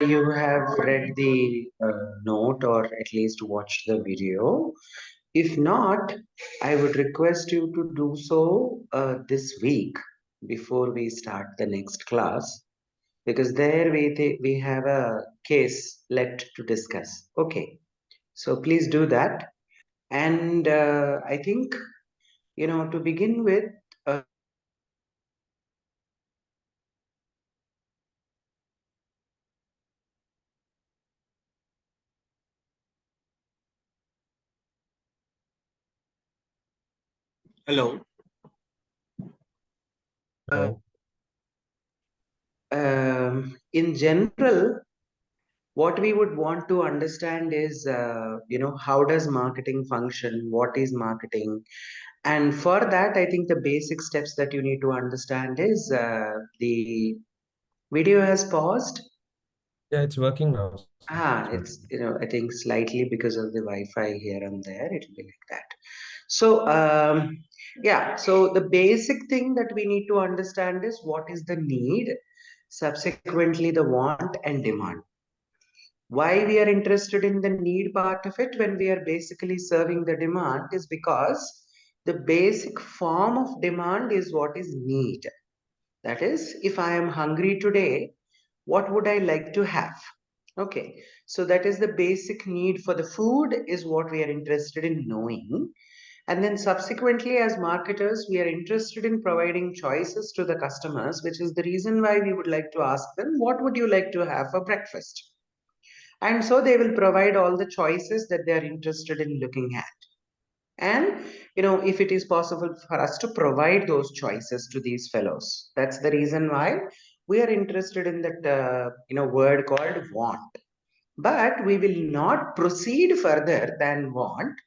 you have read the note or at least watched the video. If not, I would request you to do so this week before we start the next class, because there we have a case left to discuss. Okay, so please do that. And I think, to begin with, uh, Hello. uh, Hi. in general, what we would want to understand is, how does marketing function? What is marketing? And for that, I think the basic steps that you need to understand is the video has paused. Yeah, it's working now. It's working. It's, I think slightly because of the Wi-Fi here and there, it will be like that. So, yeah, so the basic thing that we need to understand is what is the need, subsequently the want and demand. Why we are interested in the need part of it when we are basically serving the demand is because the basic form of demand is what is need. That is, if I am hungry today, what would I like to have? Okay, so that is the basic need for the food is what we are interested in knowing. And then subsequently, as marketers, we are interested in providing choices to the customers, which is the reason why we would like to ask them, what would you like to have for breakfast? And so they will provide all the choices that they are interested in looking at. And if it is possible for us to provide those choices to these fellows, that's the reason why we are interested in that word called want. But we will not proceed further than want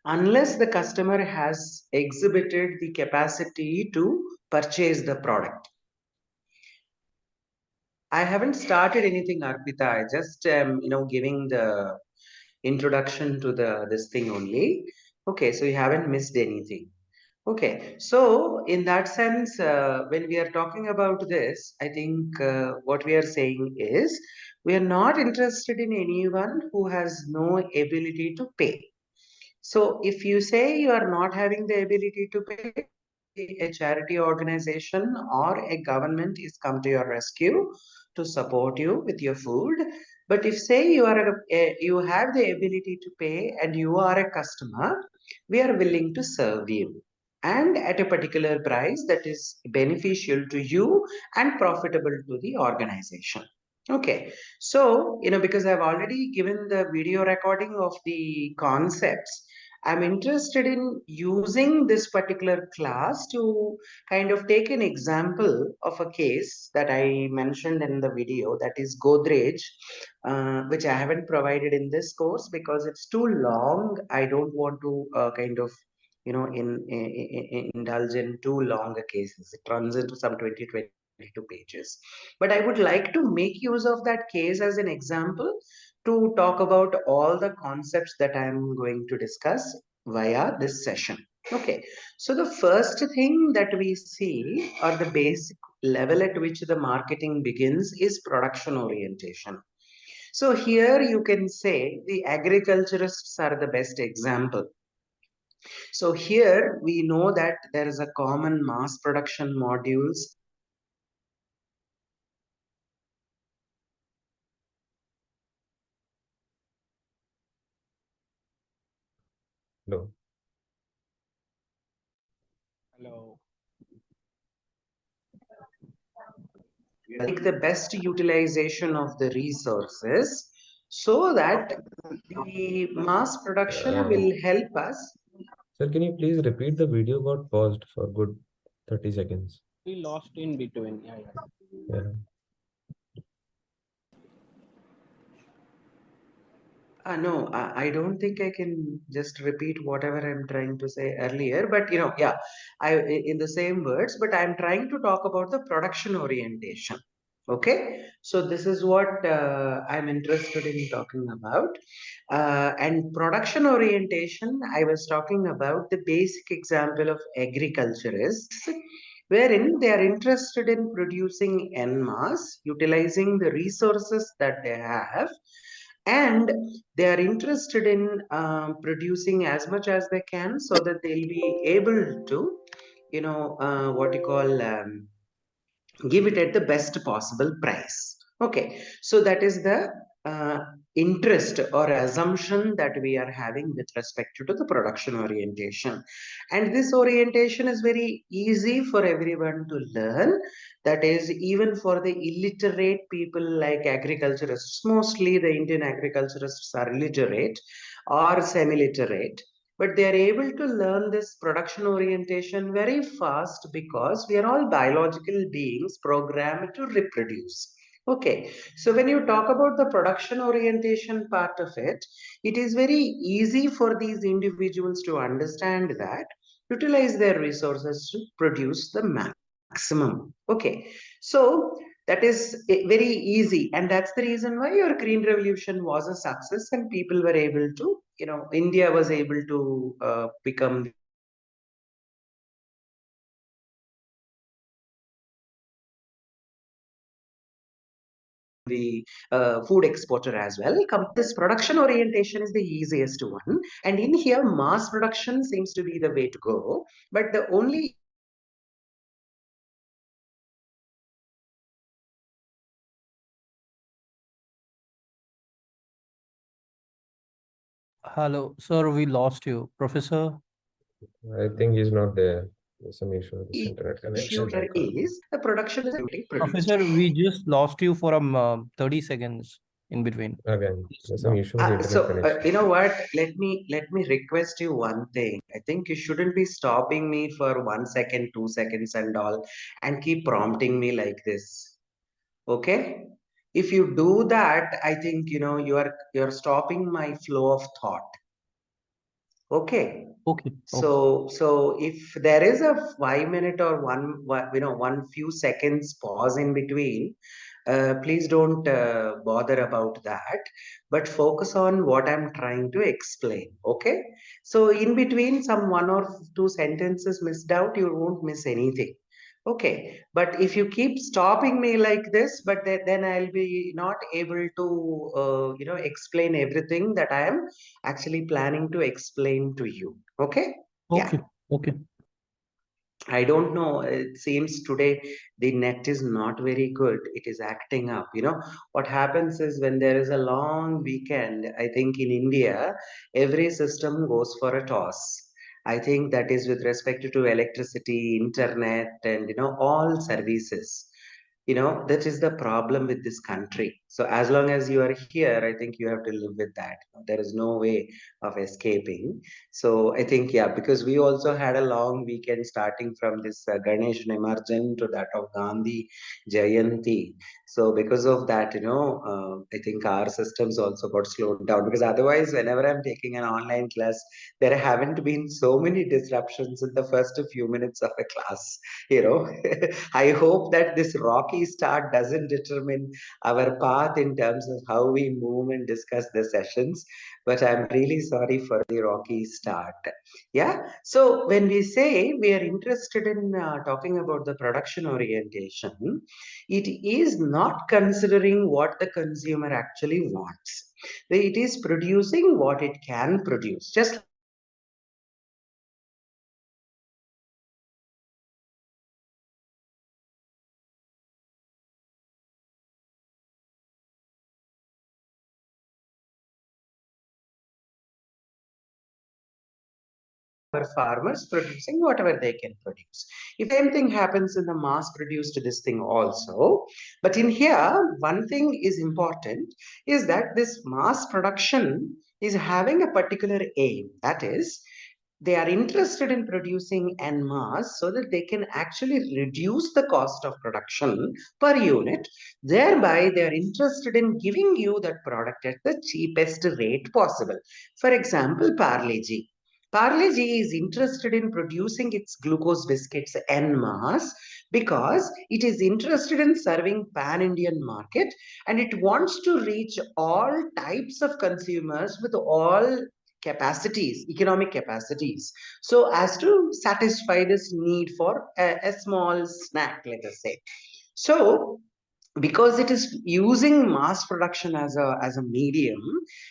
unless the customer has exhibited the capacity to purchase the product. I haven't started anything, Arpita. I just giving the introduction to this thing only. Okay, so you haven't missed anything. Okay, so in that sense, when we are talking about this, I think what we are saying is we are not interested in anyone who has no ability to pay. So if you say you are not having the ability to pay, a charity organization or a government is come to your rescue to support you with your food. But if say you have the ability to pay and you are a customer, we are willing to serve you and at a particular price that is beneficial to you and profitable to the organization. Okay, so because I've already given the video recording of the concepts, I'm interested in using this particular class to kind of take an example of a case that I mentioned in the video, that is Godrej, which I haven't provided in this course because it's too long. I don't want to kind of, indulge in too long a cases. It runs into some 22 pages. But I would like to make use of that case as an example to talk about all the concepts that I'm going to discuss via this session. Okay, so the first thing that we see, or the basic level at which the marketing begins, is production orientation. So here you can say the agriculturists are the best example. So here we know that there is a common mass production modules. Hello. Hello. Like the best utilization of the resources so that the mass production Uh, will help us. Sir, can you please repeat the video got paused for good 30 seconds? We lost in between. Yeah, yeah. Yeah. No, I don't think I can just repeat whatever I'm trying to say earlier, but yeah, in the same words, but I'm trying to talk about the production orientation. Okay, so this is what I'm interested in talking about. And production orientation, I was talking about the basic example of agriculturists. wherein they are interested in producing en masse, utilizing the resources that they have, and they are interested in producing as much as they can so that they'll be able to, what you call, give it at the best possible price. Okay, so that is the uh, interest or assumption that we are having with respect to the production orientation. And this orientation is very easy for everyone to learn. That is, even for the illiterate people like agriculturists, mostly the Indian agriculturists are illiterate or semi-literate, but they are able to learn this production orientation very fast because we are all biological beings programmed to reproduce. Okay, so when you talk about the production orientation part of it, it is very easy for these individuals to understand that utilize their resources to produce the maximum. Okay, so that is very easy, and that's the reason why your green revolution was a success and people were able to, India was able to become the food exporter as well. This production orientation is the easiest one, and in here mass production seems to be the way to go. But the only Hello, sir, we lost you. Professor, I think he's not there. There's some issue with his internet issue connection. here is the production is being produced. Professor, we just lost you for 30 seconds in between. Again, there's some No. issue with the internet So connection. you know what? Let me request you one thing. I think you shouldn't be stopping me for 1 second, 2 seconds, and all, and keep prompting me like this. Okay? If you do that, I think you're stopping my flow of thought. Okay. Okay. So if there is a 5 minute or one few seconds pause in between, please don't bother about that, but focus on what I'm trying to explain. Okay. So in between some one or two sentences missed out, you won't miss anything. Okay, but if you keep stopping me like this, but then I'll be not able to, explain everything that I am actually planning to explain to you. Okay? Yeah. Okay. Okay. I don't know. It seems today the net is not very good. It is acting up. What happens is when there is a long weekend, I think in India, every system goes for a toss. I think that is with respect to electricity, internet, and all services. That is the problem with this country. So as long as you are here, I think you have to live with that. There is no way of escaping. So I think, yeah, because we also had a long weekend starting from this Ganesh Nimarjan to that of Gandhi Jayanti. So because of that, I think our systems also got slowed down, because otherwise, whenever I'm taking an online class, there haven't been so many disruptions in the first few minutes of a class. I hope that this rocky start doesn't determine our path in terms of how we move and discuss the sessions, but I'm really sorry for the rocky start. Yeah. So when we say we are interested in talking about the production orientation, it is not considering what the consumer actually wants. It is producing what it can produce. Just farmers producing whatever they can produce. If same thing happens in the mass produced this thing also, but in here, one thing is important is that this mass production is having a particular aim. That is, they are interested in producing en masse so that they can actually reduce the cost of production per unit. Thereby, they are interested in giving you that product at the cheapest rate possible. For example, Parle-G. Parle-G is interested in producing its glucose biscuits en masse because it is interested in serving pan-Indian market, and it wants to reach all types of consumers with all capacities, economic capacities, so as to satisfy this need for a small snack, let us say. So because it is using mass production as a medium,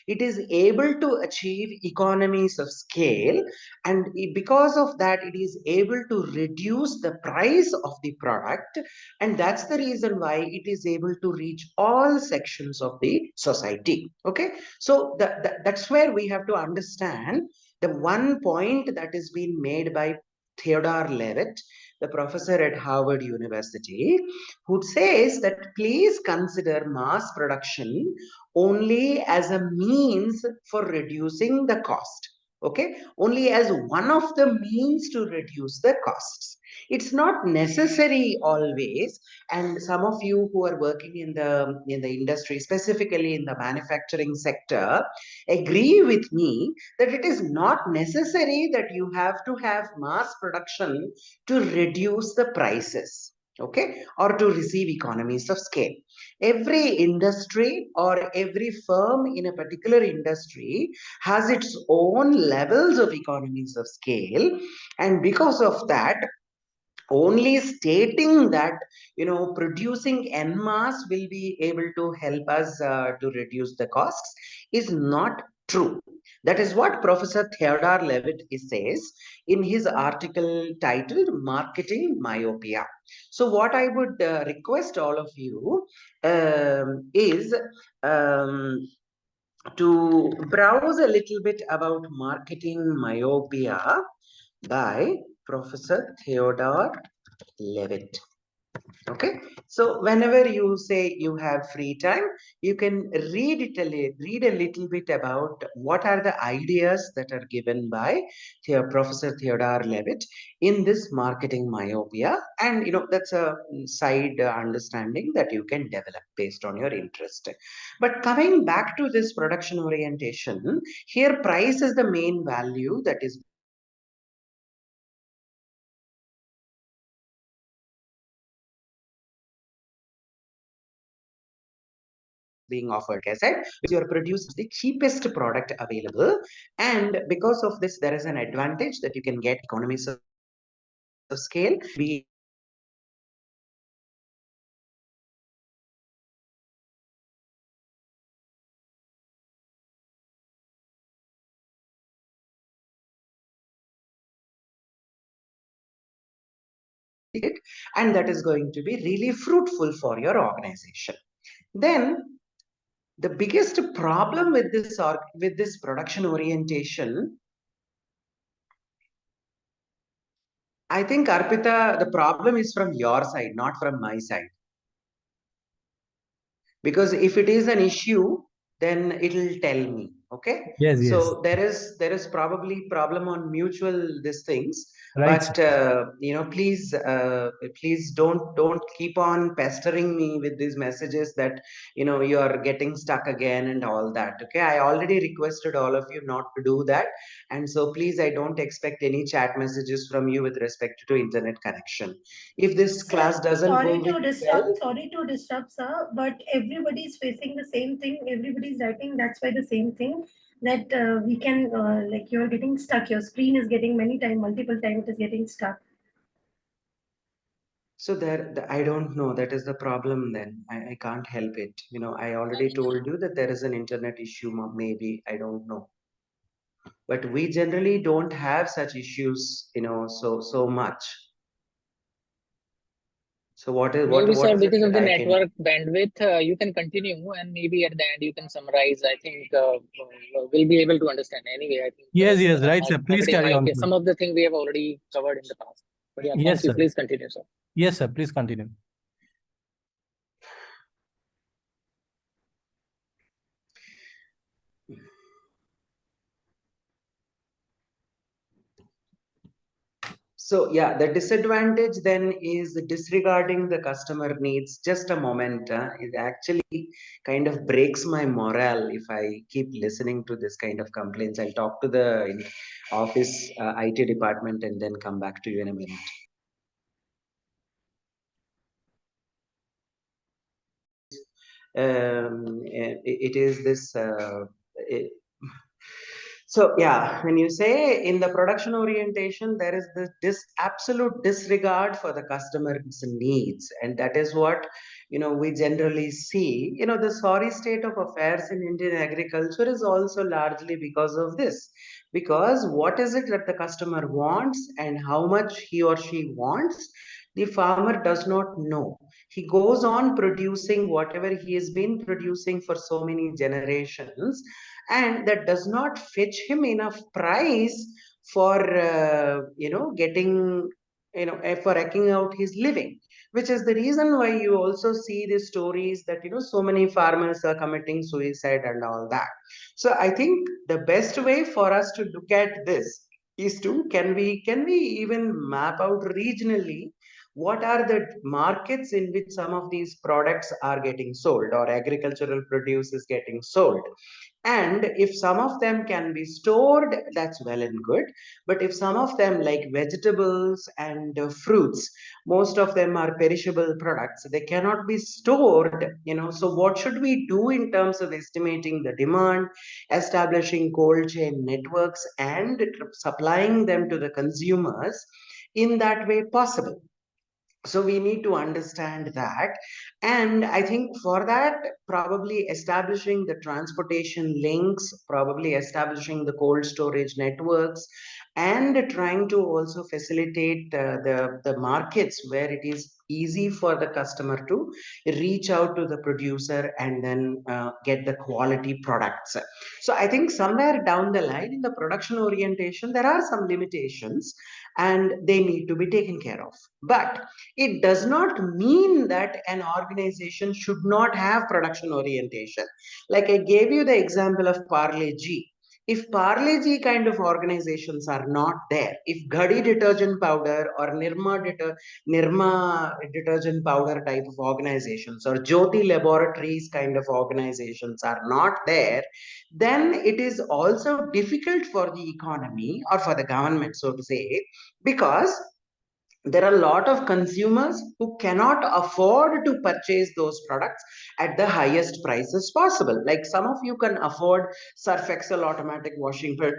it is able to achieve economies of scale, and because of that it is able to reduce the price of the product, and that's the reason why it is able to reach all sections of the society. Okay, so that's where we have to understand the one point that is being made by Theodore Levitt, the professor at Harvard University, who says that please consider mass production only as a means for reducing the cost. Okay, only as one of the means to reduce the costs. It's not necessary always, and some of you who are working in the industry, specifically in the manufacturing sector, agree with me that it is not necessary that you have to have mass production to reduce the prices, okay, or to receive economies of scale. Every industry or every firm in a particular industry has its own levels of economies of scale, and because of that, only stating that producing en masse will be able to help us to reduce the costs is not true. That is what Professor Theodore Levitt says in his article titled Marketing Myopia. So what I would request all of you is um, to browse a little bit about Marketing Myopia by Professor Theodore Levitt. Okay, so whenever you say you have free time, you can read a little bit about what are the ideas that are given by Professor Theodore Levitt in this Marketing Myopia, and that's a side understanding that you can develop based on your interest. But coming back to this production orientation, here price is the main value that is being offered, like I said, you're producing the cheapest product available, and because of this there is an advantage that you can get economies of scale, be able to it, and that is going to be really fruitful for your organization. Then the biggest problem with this production orientation, I think, Arpita, the problem is from your side, not from my side. Because if it is an issue, then it'll tell me. Okay, Yes, yes. so there is probably problem on mutual these things, Right, but sir. please don't keep on pestering me with these messages that you are getting stuck again and all that. Okay, I already requested all of you not to do that, and so please, I don't expect any chat messages from you with respect to internet connection. If this class Sir, doesn't go well, sorry to disturb, sir, but everybody is facing the same thing. Everybody is writing, that's why the same thing that we can, like you're getting stuck. Your screen is getting multiple time, it is getting stuck. so I don't know. That is the problem then. I can't help it. I already told you that there is an internet issue, maybe. I don't know. But we generally don't have such issues, so much. So what Maybe, what sir, is it because of that the I can do? network bandwidth, you can continue and maybe at the end you can summarize. I think we'll be able to understand. Anyway, I think Yes, yes, right, sir. Please marketing carry on, myopia, sir. some of the thing we have already covered in the past. But yeah, thank Yes, you. sir. Please continue, sir. Yes, sir. Please continue. So yeah, the disadvantage then is disregarding the customer needs. Just a moment. It actually kind of breaks my morale if I keep listening to this kind of complaints. I'll talk to the office IT department and then come back to you in a minute. It is this. So yeah, when you say in the production orientation, there is this absolute disregard for the customer's needs, and that is what we generally see. The sorry state of affairs in Indian agriculture is also largely because of this. Because what is it that the customer wants and how much he or she wants, the farmer does not know. He goes on producing whatever he has been producing for so many generations, and that does not fetch him enough price for getting for eking out his living, which is the reason why you also see the stories that so many farmers are committing suicide and all that. So I think the best way for us to look at this is to can we even map out regionally what are the markets in which some of these products are getting sold or agricultural produce is getting sold. And if some of them can be stored, that's well and good. But if some of them, like vegetables and fruits, most of them are perishable products, they cannot be stored. So, what should we do in terms of estimating the demand, establishing cold chain networks, and supplying them to the consumers in that way possible? So we need to understand that, and I think for that, probably establishing the transportation links, probably establishing the cold storage networks, and trying to also facilitate the markets where it is easy for the customer to reach out to the producer and then get the quality products. So I think somewhere down the line in the production orientation there are some limitations, and they need to be taken care of. But it does not mean that an organization should not have production orientation. Like I gave you the example of Parle G. If Parle G kind of organizations are not there, if Ghadi detergent powder or Nirma detergent powder type of organizations or Jyoti laboratories kind of organizations are not there, then it is also difficult for the economy or for the government, so to say, because there are a lot of consumers who cannot afford to purchase those products at the highest prices possible. Like some of you can afford Surf Excel automatic automatic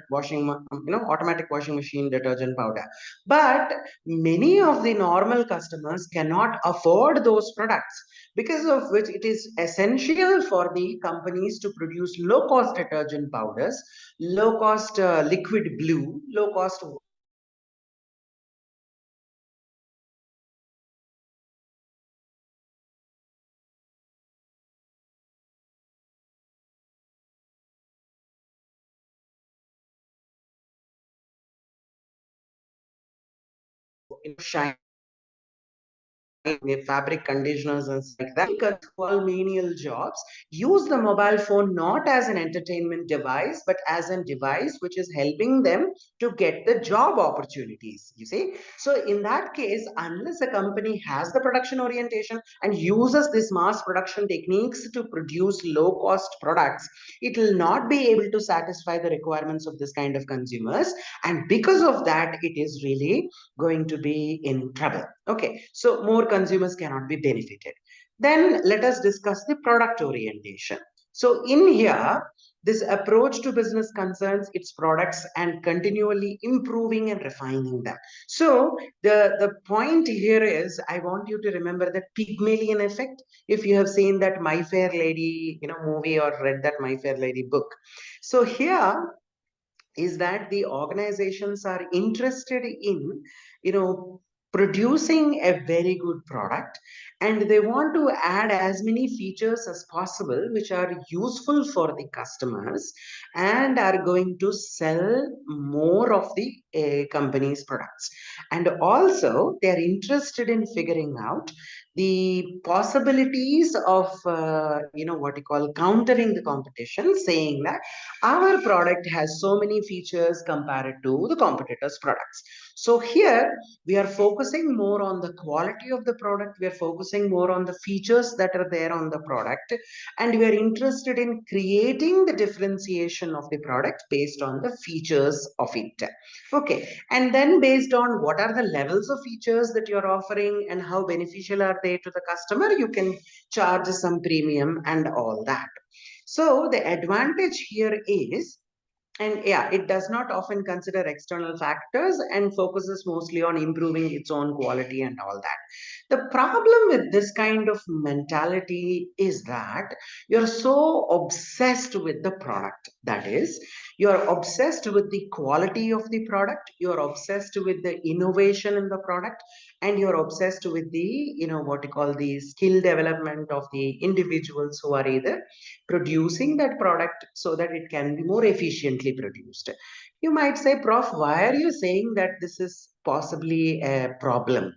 washing machine detergent powder, but many of the normal customers cannot afford those products, because of which it is essential for the companies to produce low cost detergent powders, low cost liquid blue, low cost shine with fabric conditioners and stuff like that. Workers who are menial jobs use the mobile phone not as an entertainment device, but as a device which is helping them to get the job opportunities. You see, so in that case, unless a company has the production orientation and uses this mass production techniques to produce low cost products, it will not be able to satisfy the requirements of this kind of consumers, and because of that, it is really going to be in trouble. Okay, so more consumers cannot be benefited. Then let us discuss the product orientation. So in here, this approach to business concerns its products and continually improving and refining them. So the point here is, I want you to remember that Pygmalion effect. If you have seen that My Fair Lady movie or read that My Fair Lady book, so here is that the organizations are interested in you know producing a very good product, and they want to add as many features as possible which are useful for the customers and are going to sell more of the company's products. And also they are interested in figuring out the possibilities of what you call countering the competition, saying that our product has so many features compared to the competitors' products. So here we are focusing more on the quality of the product, we are focusing more on the features that are there on the product, and we are interested in creating the differentiation of the product based on the features of it. Okay, and then based on what are the levels of features that you're offering and how beneficial are they to the customer, you can charge some premium and all that. So the advantage here is And yeah, it does not often consider external factors and focuses mostly on improving its own quality and all that. The problem with this kind of mentality is that you're so obsessed with the product. That is, you're obsessed with the quality of the product, you're obsessed with the innovation in the product, and you're obsessed with the, what you call the skill development of the individuals who are either producing that product so that it can be more efficiently produced. You might say, Prof, why are you saying that this is possibly a problem?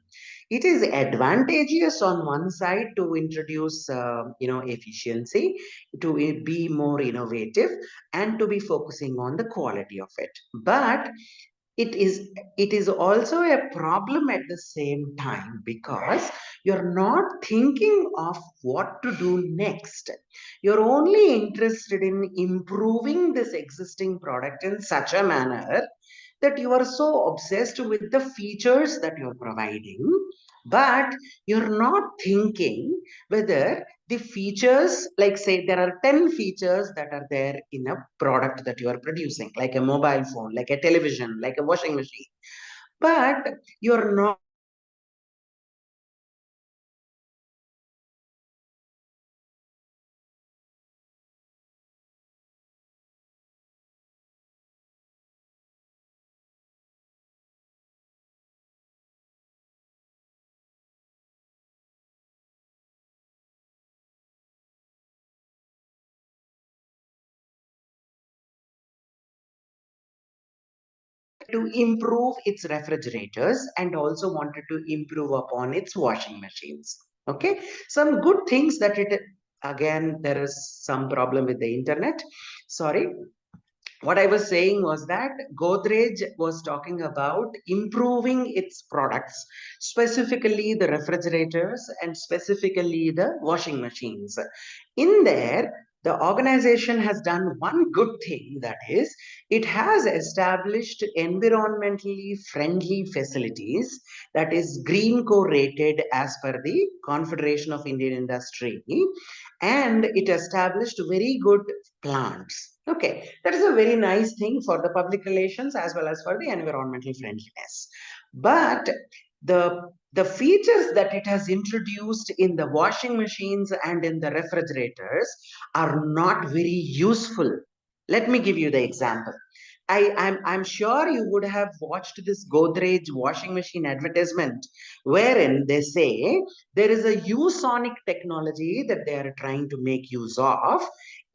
It is advantageous on one side to introduce, efficiency, to be more innovative, and to be focusing on the quality of it. But it is also a problem at the same time, because you're not thinking of what to do next. You're only interested in improving this existing product in such a manner that you are so obsessed with the features that you're providing, but you're not thinking whether the features, like say there are 10 features that are there in a product that you are producing, like a mobile phone, like a television, like a washing machine, but you're not to improve its refrigerators and also wanted to improve upon its washing machines. Okay, some good things that it, again, there is some problem with the internet. Sorry. What I was saying was that Godrej was talking about improving its products, specifically the refrigerators and specifically the washing machines. In there, the organization has done one good thing, that is, it has established environmentally friendly facilities, that is green co-rated as per the Confederation of Indian Industry, and it established very good plants. Okay, that is a very nice thing for the public relations as well as for the environmental friendliness. But the features that it has introduced in the washing machines and in the refrigerators are not very useful. Let me give you the example. I'm sure you would have watched this Godrej washing machine advertisement, wherein they say there is a Usonic technology that they are trying to make use of,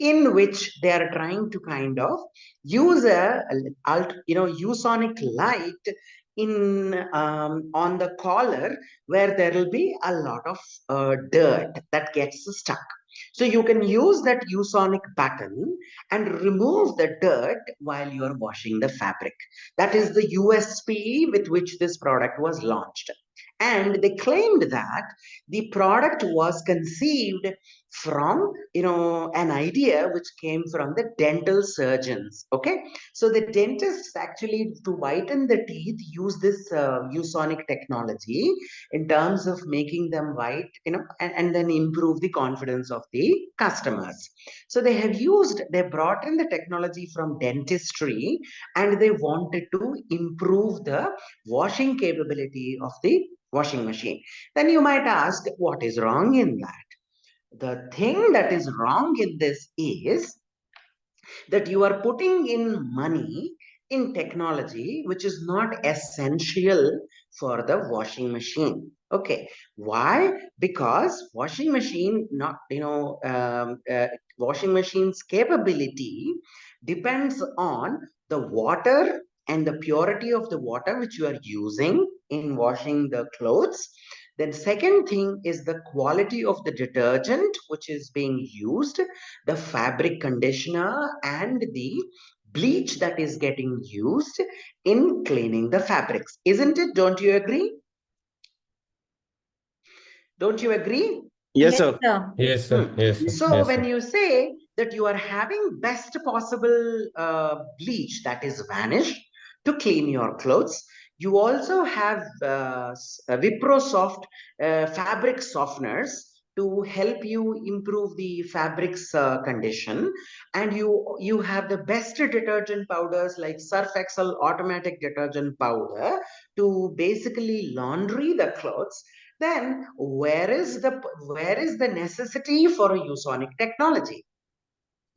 in which they are trying to kind of use Usonic light in on the collar, where there will be a lot of dirt that gets stuck. So you can use that Usonic button and remove the dirt while you are washing the fabric. That is the USP with which this product was launched. And they claimed that the product was conceived from, an idea which came from the dental surgeons. Okay, so the dentists actually, to whiten the teeth, use this Usonic technology in terms of making them white, and then improve the confidence of the customers. So they brought in the technology from dentistry, and they wanted to improve the washing capability of the washing machine. Then you might ask, what is wrong in that? The thing that is wrong in this is that you are putting in money in technology which is not essential for the washing machine. Okay, why? Because washing machine not washing machine's capability depends on the water and the purity of the water which you are using in washing the clothes. Then second thing is the quality of the detergent which is being used, the fabric conditioner, and the bleach that is getting used in cleaning the fabrics. Isn't it? Don't you agree? Don't you agree? Yes, sir. Yes, sir. Yes, sir. So Yes, when sir. you say that you are having best possible bleach, that is vanish, to clean your clothes, you also have Viprosoft fabric softeners to help you improve the fabric's condition, and you have the best detergent powders like Surf Excel automatic detergent powder to basically laundry the clothes, then where is the necessity for a Usonic technology?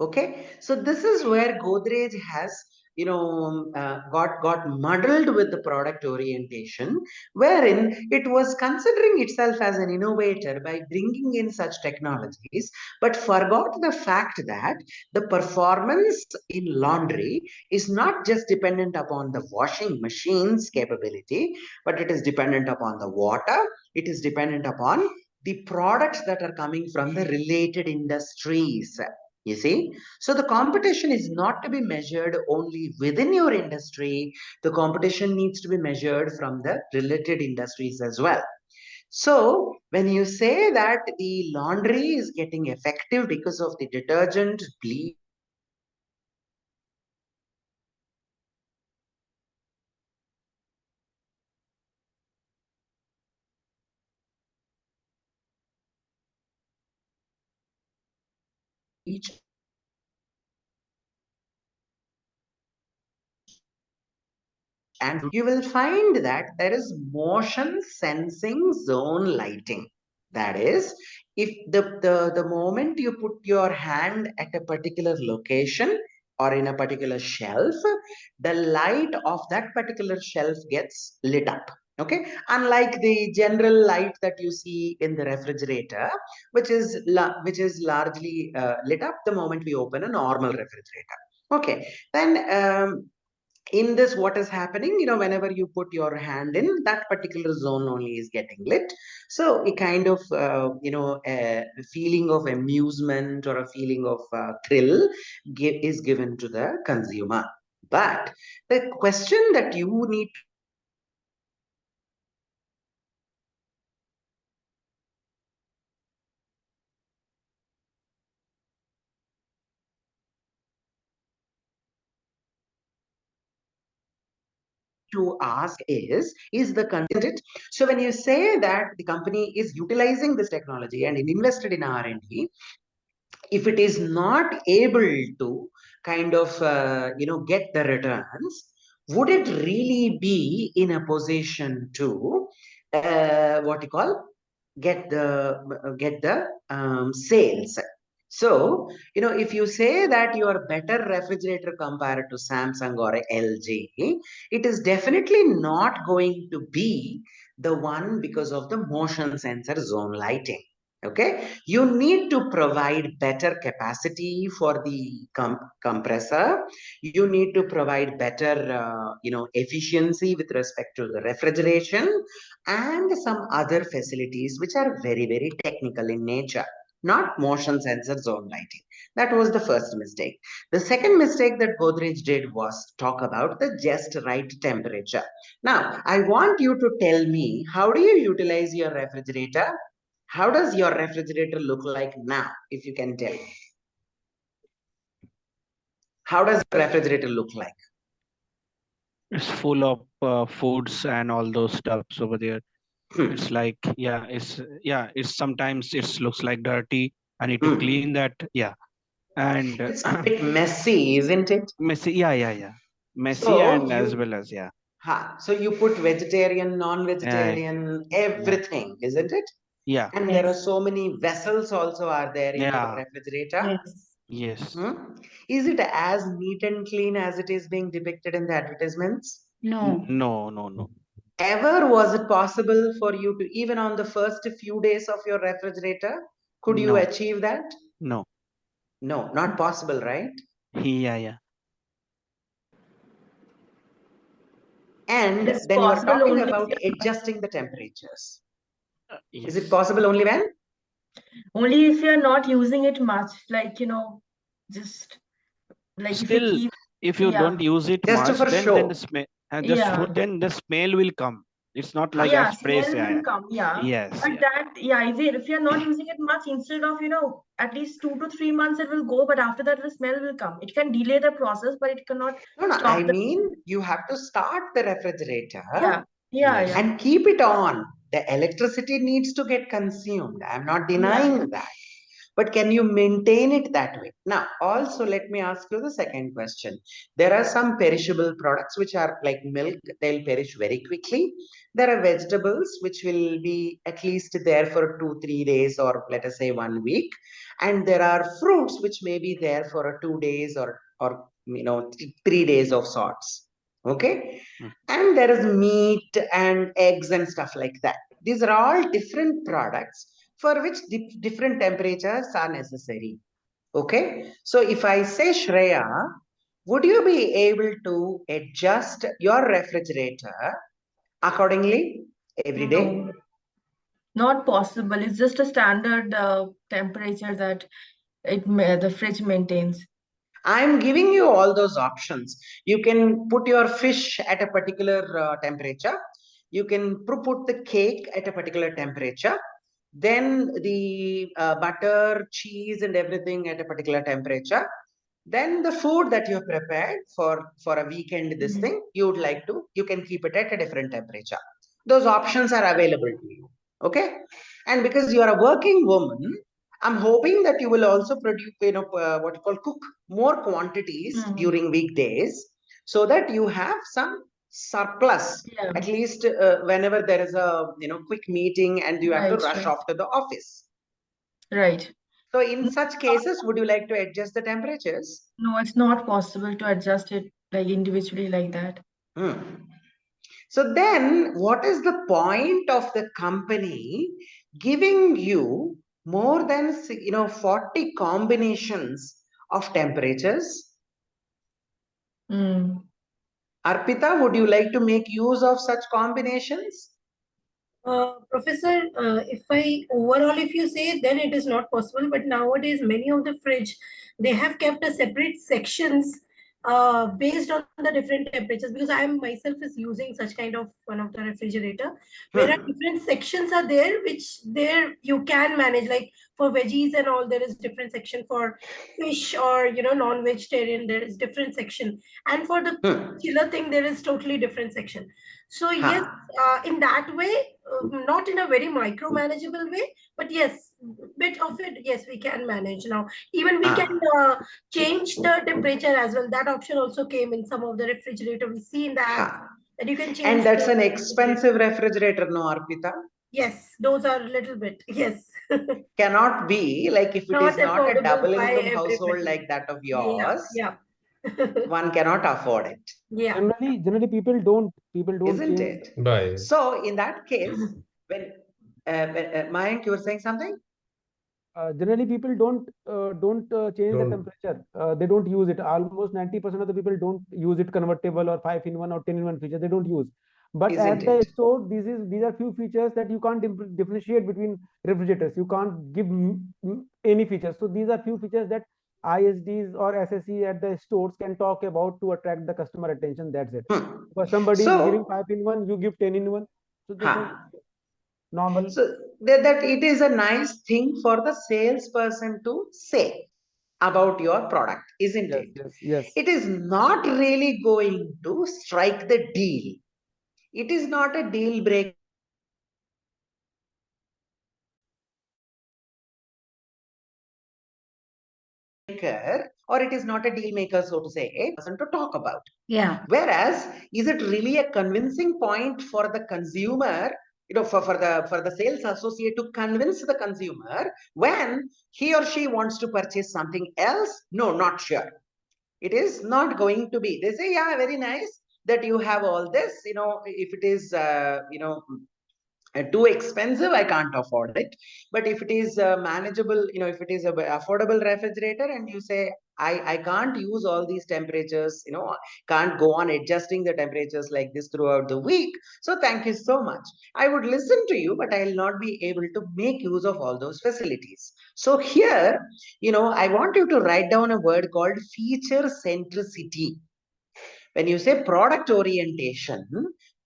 Okay, so this is where Godrej has, got muddled with the product orientation, wherein it was considering itself as an innovator by bringing in such technologies, but forgot the fact that the performance in laundry is not just dependent upon the washing machine's capability, but it is dependent upon the water, it is dependent upon the products that are coming from the related industries. You see, so the competition is not to be measured only within your industry. The competition needs to be measured from the related industries as well. So when you say that the laundry is getting effective because of the detergent, bleach, and you will find that there is motion sensing zone lighting. That is, if the moment you put your hand at a particular location or in a particular shelf, the light of that particular shelf gets lit up. Okay, unlike the general light that you see in the refrigerator, which is largely lit up the moment we open a normal refrigerator. Okay, then in this, what is happening, whenever you put your hand in that particular zone, only is getting lit. So a kind of a feeling of amusement or a feeling of thrill is given to the consumer. But the question that you need to ask is the content. So when you say that the company is utilizing this technology and invested in R&D, if it is not able to kind of get the returns, would it really be in a position to what you call get the sales? So if you say that you are better refrigerator compared to Samsung or LG, it is definitely not going to be the one because of the motion sensor zone lighting. Okay, you need to provide better capacity for the compressor. You need to provide better efficiency with respect to the refrigeration and some other facilities which are very, very technical in nature, not motion sensor zone lighting. That was the first mistake. The second mistake that Godrej did was talk about the just right temperature. Now I want you to tell me, how do you utilize your refrigerator? How does your refrigerator look like now, if you can tell me? How does your refrigerator look like? It's full of foods and all those stuffs over there. It's like, it's sometimes it looks like dirty. I need to clean that. Yeah. And It's a bit messy, isn't it? messy. Yeah. Messy, So and as well as, so you put vegetarian, non-vegetarian, everything, isn't it? yeah. And there are so many vessels also are there in your Yeah. refrigerator. Yes. Is it as neat and clean as it is being depicted in the advertisements? No. Ever was it possible for you to, even on the first few days of your refrigerator, could you No. achieve that? No. No, not possible, right? Yeah. And It's then you are possible talking only if about you're, adjusting the temperatures. Is it Yes. possible only when? only if you're not using it much, like just like if you Still, keep, if you yeah, don't use it Just much, for then the show. smell, yeah, then the smell will come. It's not like a yeah, spray. smell will come, yeah. Yes. But that, yeah, if you're not using it much, instead of at least 2 to 3 months it will go, but after that the smell will come. It can delay the process, but it cannot No, I stop the. mean, you have to start the refrigerator Yeah, Yes. yeah. and keep it on. The electricity needs to get consumed. I'm not denying that. But can you maintain it that way? Now, also, let me ask you the second question. There are some perishable products which are like milk, they'll perish very quickly. There are vegetables which will be at least there for 2-3 days, or let us say 1 week. And there are fruits which may be there for 2 days, or 3 days of sorts. Okay. And there is meat and eggs and stuff like that. These are all different products for which different temperatures are necessary. Okay. So if I say, Shreya, would you be able to adjust your refrigerator accordingly every day? No, not possible. It's just a standard temperature that the fridge maintains. I'm giving you all those options. You can put your fish at a particular temperature. You can put the cake at a particular temperature. Then the butter, cheese, and everything at a particular temperature. Then the food that you have prepared for a weekend, this thing, you can keep it at a different temperature. Those options are available to you. Okay. And because you are a working woman, I'm hoping that you will also produce, what you call cook more quantities during weekdays, so that you have some surplus, Yeah, at least whenever there is a quick meeting and you have to right, rush off to the office. right. So in such cases, would you like to adjust the temperatures? No, it's not possible to adjust it like individually like that. So then what is the point of the company giving you more than 40 combinations of temperatures? Arpita, would you like to make use of such combinations? Professor, if you say, then it is not possible. But nowadays, many of the fridge, they have kept a separate sections based on the different temperatures. Because I am myself is using such kind of one of the refrigerator, where different sections are there, which there you can manage. Like for veggies and all, there is different section. For fish or non-vegetarian, there is different section. And for the chiller thing, there is totally different section. So yes, in that way, not in a very micromanageable way, but yes, bit of it, yes, we can manage now. Even we can change the temperature as well. That option also came in some of the refrigerator. We see in the ads that you can change. And that's an expensive refrigerator, no, Arpita? Yes, those are a little bit, yes. Cannot be, like, if it Not is not a affordable double by income household everybody. like that of yours, Yeah. one cannot afford it. Yeah. Generally people don't Isn't change. it? Bye. So in that case, when Mayank, you were saying something? Generally people don't change the Don't. temperature. They don't use it. Almost 90% of the people don't use it convertible or 5-in-1 or 10-in-1 feature. They don't use. But Isn't at the it? store, these are few features that you can't differentiate between refrigerators. You can't give any features. So these are few features that ISDs or SSE at the stores can talk about to attract the customer attention. That's it. For somebody is giving So, 5-in-1, you give 10-in-1. So this is normal. so that it is a nice thing for the salesperson to say about your product, isn't Yes, it? yes, yes. It is not really going to strike the deal. It is not a deal breaker, or it is not a deal maker, so to say, person to talk about. Yeah. Whereas, is it really a convincing point for the consumer, for the sales associate to convince the consumer when he or she wants to purchase something else? No, not sure. It is not going to be. They say, yeah, very nice that you have all this. If it is, too expensive, I can't afford it. But if it is manageable, if it is a affordable refrigerator, and you say, I can't use all these temperatures, can't go on adjusting the temperatures like this throughout the week, so thank you so much, I would listen to you, but I'll not be able to make use of all those facilities. So here, I want you to write down a word called feature centricity. When you say product orientation,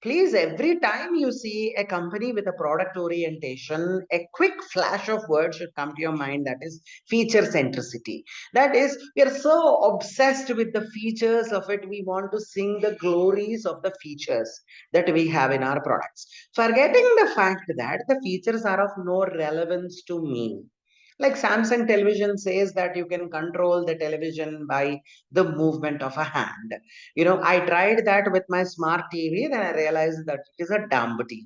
Please, every time you see a company with a product orientation, a quick flash of words should come to your mind, that is feature centricity. That is, we are so obsessed with the features of it, we want to sing the glories of the features that we have in our products, forgetting the fact that the features are of no relevance to me. Like Samsung television says that you can control the television by the movement of a hand. I tried that with my smart TV, then I realized that it is a dumb TV.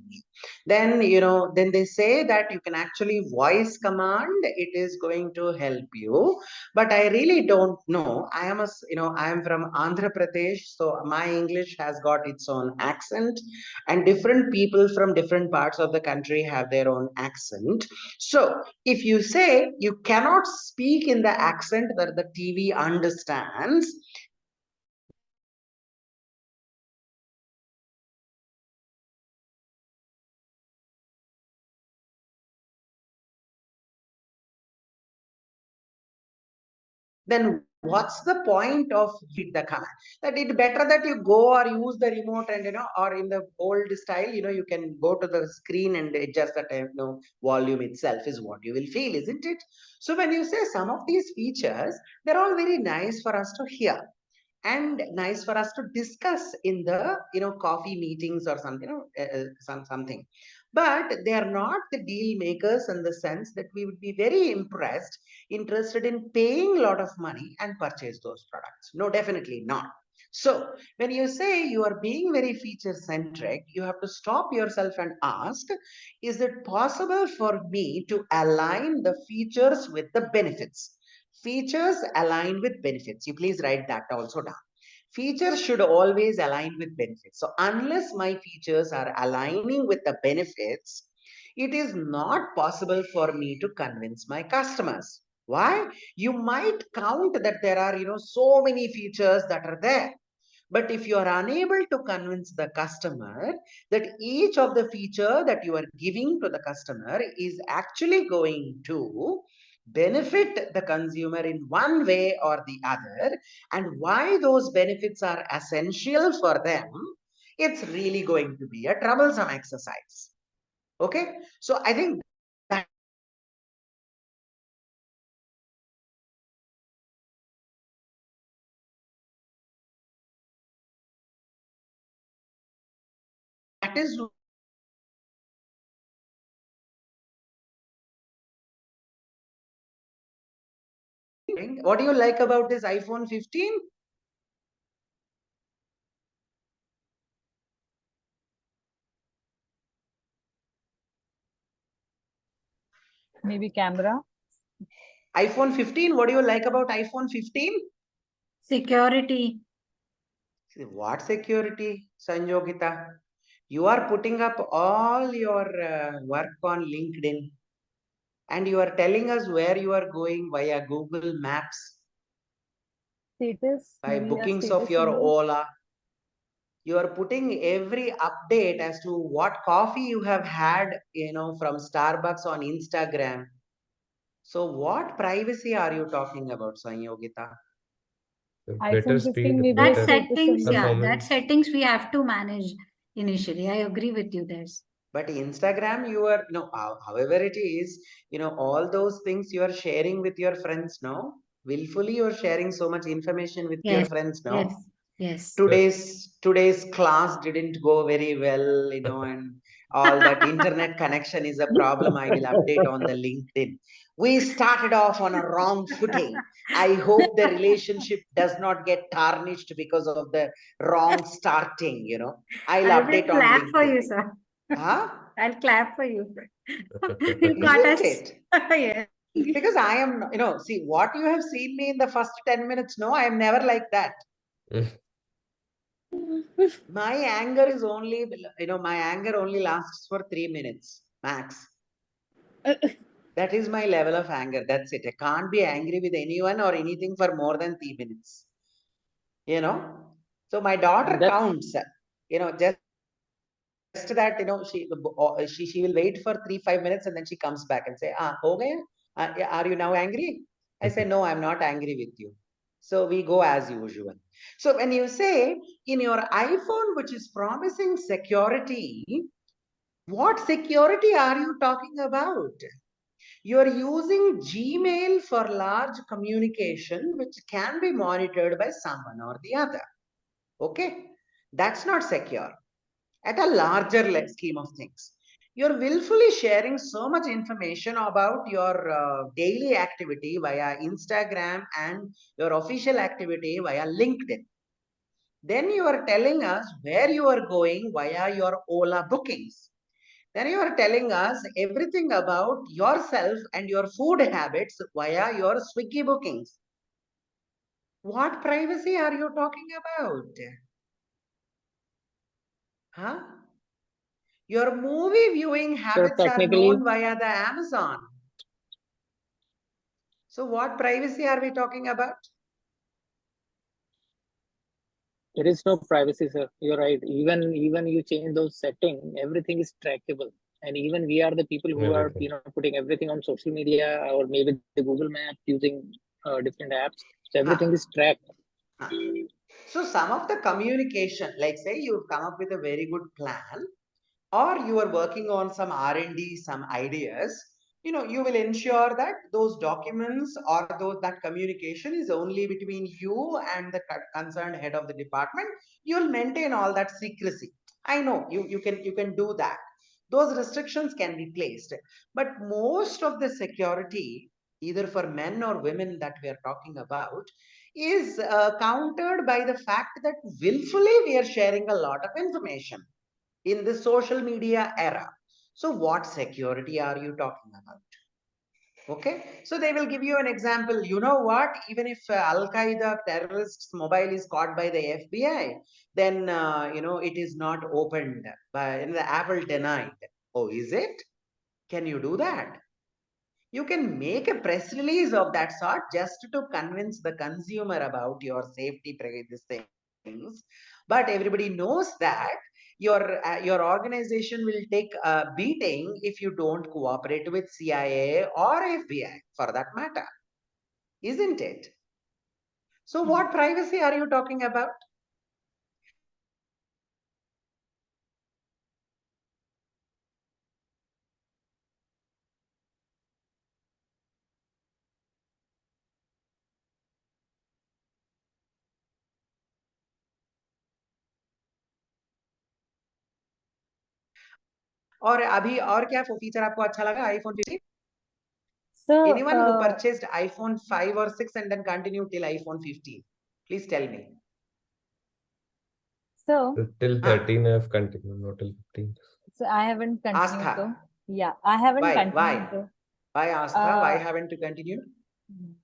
Then they say that you can actually voice command, it is going to help you. But I really don't know. I am from Andhra Pradesh, so my English has got its own accent, and different people from different parts of the country have their own accent. So if you say you cannot speak in the accent that the TV understands, then what's the point of hit the command? That it's better that you go or use the remote, and or in the old style, you can go to the screen and adjust the volume itself is what you will feel, isn't it? So when you say some of these features, they're all very nice for us to hear and nice for us to discuss in the coffee meetings or something, something, but they are not the deal makers in the sense that we would be very interested in paying a lot of money and purchase those products. No, definitely not. So when you say you are being very feature centric, you have to stop yourself and ask, is it possible for me to align the features with the benefits? Features align with benefits. You please write that also down. Features should always align with benefits. So unless my features are aligning with the benefits, it is not possible for me to convince my customers. Why? You might count that there are, so many features that are there. But if you are unable to convince the customer that each of the feature that you are giving to the customer is actually going to benefit the consumer in one way or the other, and why those benefits are essential for them, it's really going to be a troublesome exercise. Okay, so I think that is what do you like about this iPhone 15? Maybe camera. iPhone 15, what do you like about iPhone 15? Security. What security, Sanjogita? You are putting up all your work on LinkedIn, and you are telling us where you are going via Google Maps, Status. by Maybe a bookings of status your symbol. Ola. You are putting every update as to what coffee you have had, from Starbucks on Instagram. So what privacy are you talking about, Sanyogita? Better iPhone 15 speed, maybe That a better status settings, symbol. yeah, that performance. settings we have to manage initially. I agree with you there. But Instagram, you are, however it is, all those things you are sharing with your friends, no? Willfully you're sharing so much information with your Yes, friends, no? yes, yes. Today's class didn't go very well, and all that internet connection is a problem. I will update on the LinkedIn. We started off on a wrong footing. I hope the relationship does not get tarnished because of the wrong starting, I'll I will update on clap for LinkedIn. you, sir. Huh? I'll clap for you. You got Isn't us. it? Yes. Because I am, see what you have seen me in the first 10 minutes. No, I am never like that. My anger is only, my anger only lasts for 3 minutes max. That is my level of anger. That's it. I can't be angry with anyone or anything for more than 3 minutes. So my daughter That counts, just that, she will wait for 3-5 minutes and then she comes back and say, ho gaya? Are you now angry? I say, no, I'm not angry with you. So we go as usual. So when you say in your iPhone, which is promising security, what security are you talking about? You're using Gmail for large communication, which can be monitored by someone or the other. Okay, that's not secure at a larger scheme of things. You're willfully sharing so much information about your daily activity via Instagram and your official activity via LinkedIn. Then you are telling us where you are going via your Ola bookings. Then you are telling us everything about yourself and your food habits via your Swiggy bookings. What privacy are you talking about? Huh? Your movie viewing So habits are technically, known via the Amazon. So what privacy are we talking about? there is no privacy, sir. You're right. Even you change those settings, everything is trackable. And even we are the people who are, Everything. putting everything on social media or maybe the Google Map using different apps. So everything Huh. is tracked. Huh. So some of the communication, like say you've come up with a very good plan, or you are working on some R&D, some ideas, you will ensure that those documents or that communication is only between you and the concerned head of the department. You'll maintain all that secrecy. I know you can do that. Those restrictions can be placed, but most of the security, either for men or women that we are talking about, is countered by the fact that willfully we are sharing a lot of information in the social media era. So what security are you talking about? Okay, so they will give you an example. You know what? Even if Al-Qaeda terrorists' mobile is caught by the FBI, then it is not opened by the Apple denied. Oh, is it? Can you do that? You can make a press release of that sort just to convince the consumer about your safety these things. But everybody knows that your organization will take a beating if you don't cooperate with CIA or FBI for that matter, isn't it? So what privacy are you talking about? और अभी और क्या feature आपको अच्छा लगा iPhone 15? So, Anyone who purchased iPhone 5 or 6 and then continued till iPhone 15? Please tell me. so, Till Huh. 13 I've continued, not till 15. so I haven't continued Astha. though. Yeah, I haven't Why? continued though. Why, Astha? Why Uh, haven't you continued?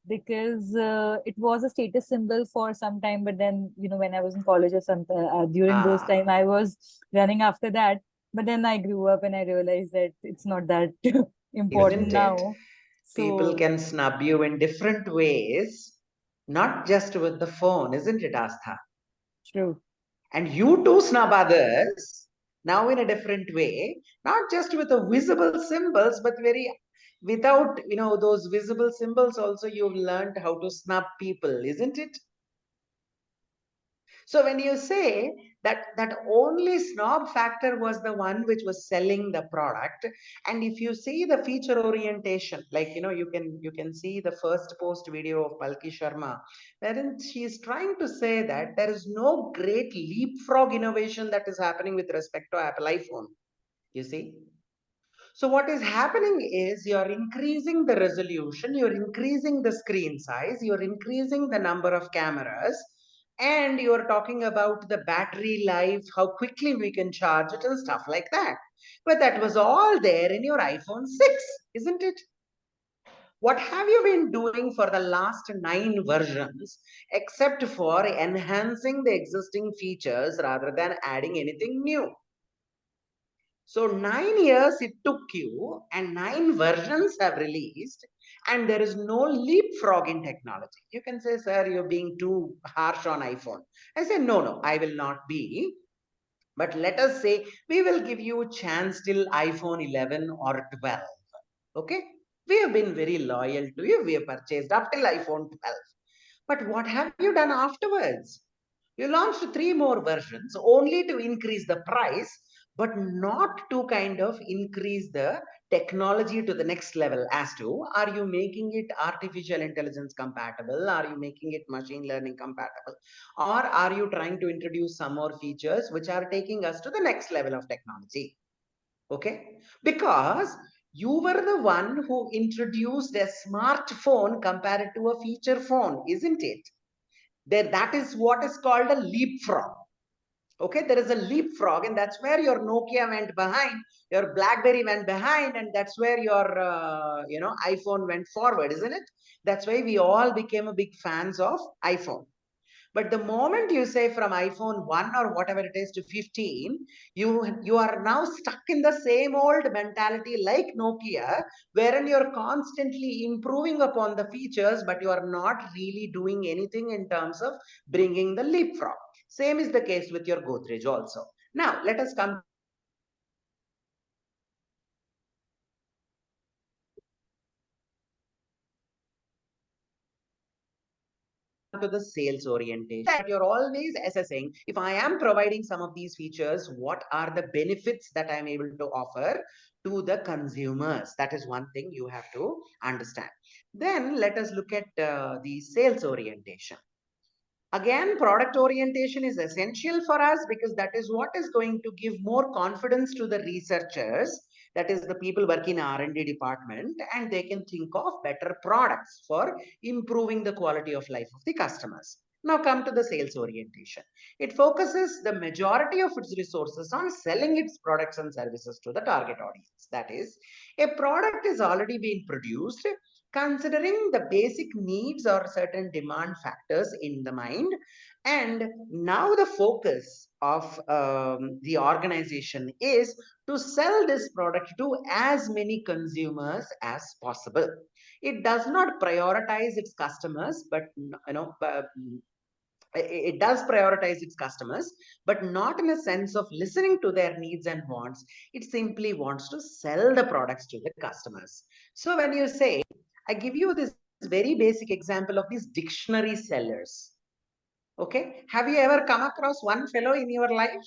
because it was a status symbol for some time, but then when I was in college or something, during those time Ah, I was running after that. But then I grew up and I realized that it's not that important isn't it? now. People So can snub you in different ways, not just with the phone, isn't it, Astha? true. And you too snub others now in a different way, not just with the visible symbols, but without, those visible symbols also you've learned how to snub people, isn't it? So when you say that only snob factor was the one which was selling the product, and if you see the feature orientation, like you can see the first post video of Palki Sharma, wherein she is trying to say that there is no great leapfrog innovation that is happening with respect to Apple iPhone. You see? So what is happening is you're increasing the resolution, you're increasing the screen size, you're increasing the number of cameras, and you're talking about the battery life, how quickly we can charge it and stuff like that. But that was all there in your iPhone 6, isn't it? What have you been doing for the last 9 versions except for enhancing the existing features rather than adding anything new? So 9 years it took you, and 9 versions have released, and there is no leapfrog in technology. You can say, sir, you're being too harsh on iPhone. I say, no, I will not be. But let us say we will give you a chance till iPhone 11 or 12. Okay? We have been very loyal to you. We have purchased up till iPhone 12. But what have you done afterwards? You launched 3 more versions only to increase the price, but not to kind of increase the technology to the next level. As to, are you making it artificial intelligence compatible? Are you making it machine learning compatible? Or are you trying to introduce some more features which are taking us to the next level of technology? Okay, because you were the one who introduced a smartphone compared to a feature phone, isn't it? There, that is what is called a leapfrog. Okay, there is a leapfrog, and that's where your Nokia went behind, your BlackBerry went behind, and that's where your iPhone went forward, isn't it? That's why we all became a big fans of iPhone. But the moment you say from iPhone 1 or whatever it is to 15, you are now stuck in the same old mentality like Nokia, wherein you're constantly improving upon the features, but you are not really doing anything in terms of bringing the leapfrog. Same is the case with your Godrej also. Now, let us come to the sales orientation. That you're always assessing, if I am providing some of these features, what are the benefits that I'm able to offer to the consumers? That is one thing you have to understand. Then let us look at the sales orientation. Again, product orientation is essential for us because that is what is going to give more confidence to the researchers, that is the people working in R&D department, and they can think of better products for improving the quality of life of the customers. Now come to the sales orientation. It focuses the majority of its resources on selling its products and services to the target audience. That is, a product is already being produced considering the basic needs or certain demand factors in the mind. And now the focus of the organization is to sell this product to as many consumers as possible. It does not prioritize its customers, but it does prioritize its customers, but not in a sense of listening to their needs and wants. It simply wants to sell the products to the customers. So when you say, I give you this very basic example of these dictionary sellers. Okay, have you ever come across one fellow in your life?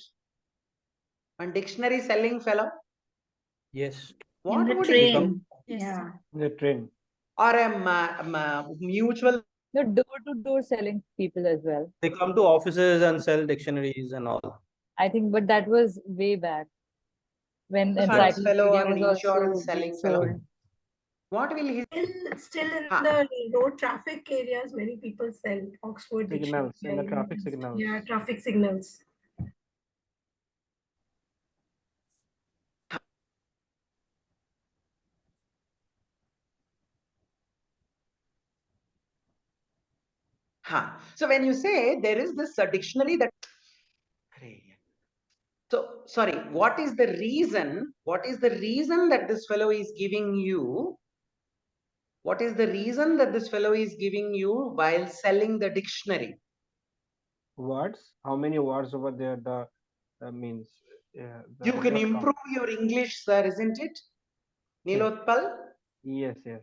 One dictionary selling fellow? Yes. In What the would he? train. Yes. Yeah. The train. Or a mutual. No, door-to-door selling people as well. They come to offices and sell dictionaries and all. I think, but that was way back when Funds fellow or an encyclopedia was insurance also being selling fellow. sold. What will he? Still in Huh. the road traffic areas, many people sell Oxford Signals, in the Dictionary. traffic signals. Yeah, traffic signals. Huh. So when you say there is this dictionary that. So sorry, what is the reason? What is the reason that this fellow is giving you? What is the reason that this fellow is giving you while selling the dictionary? Words? How many words over there? The means. The You can word count. improve your English, sir, isn't it? Nilotpal? Yes, yes.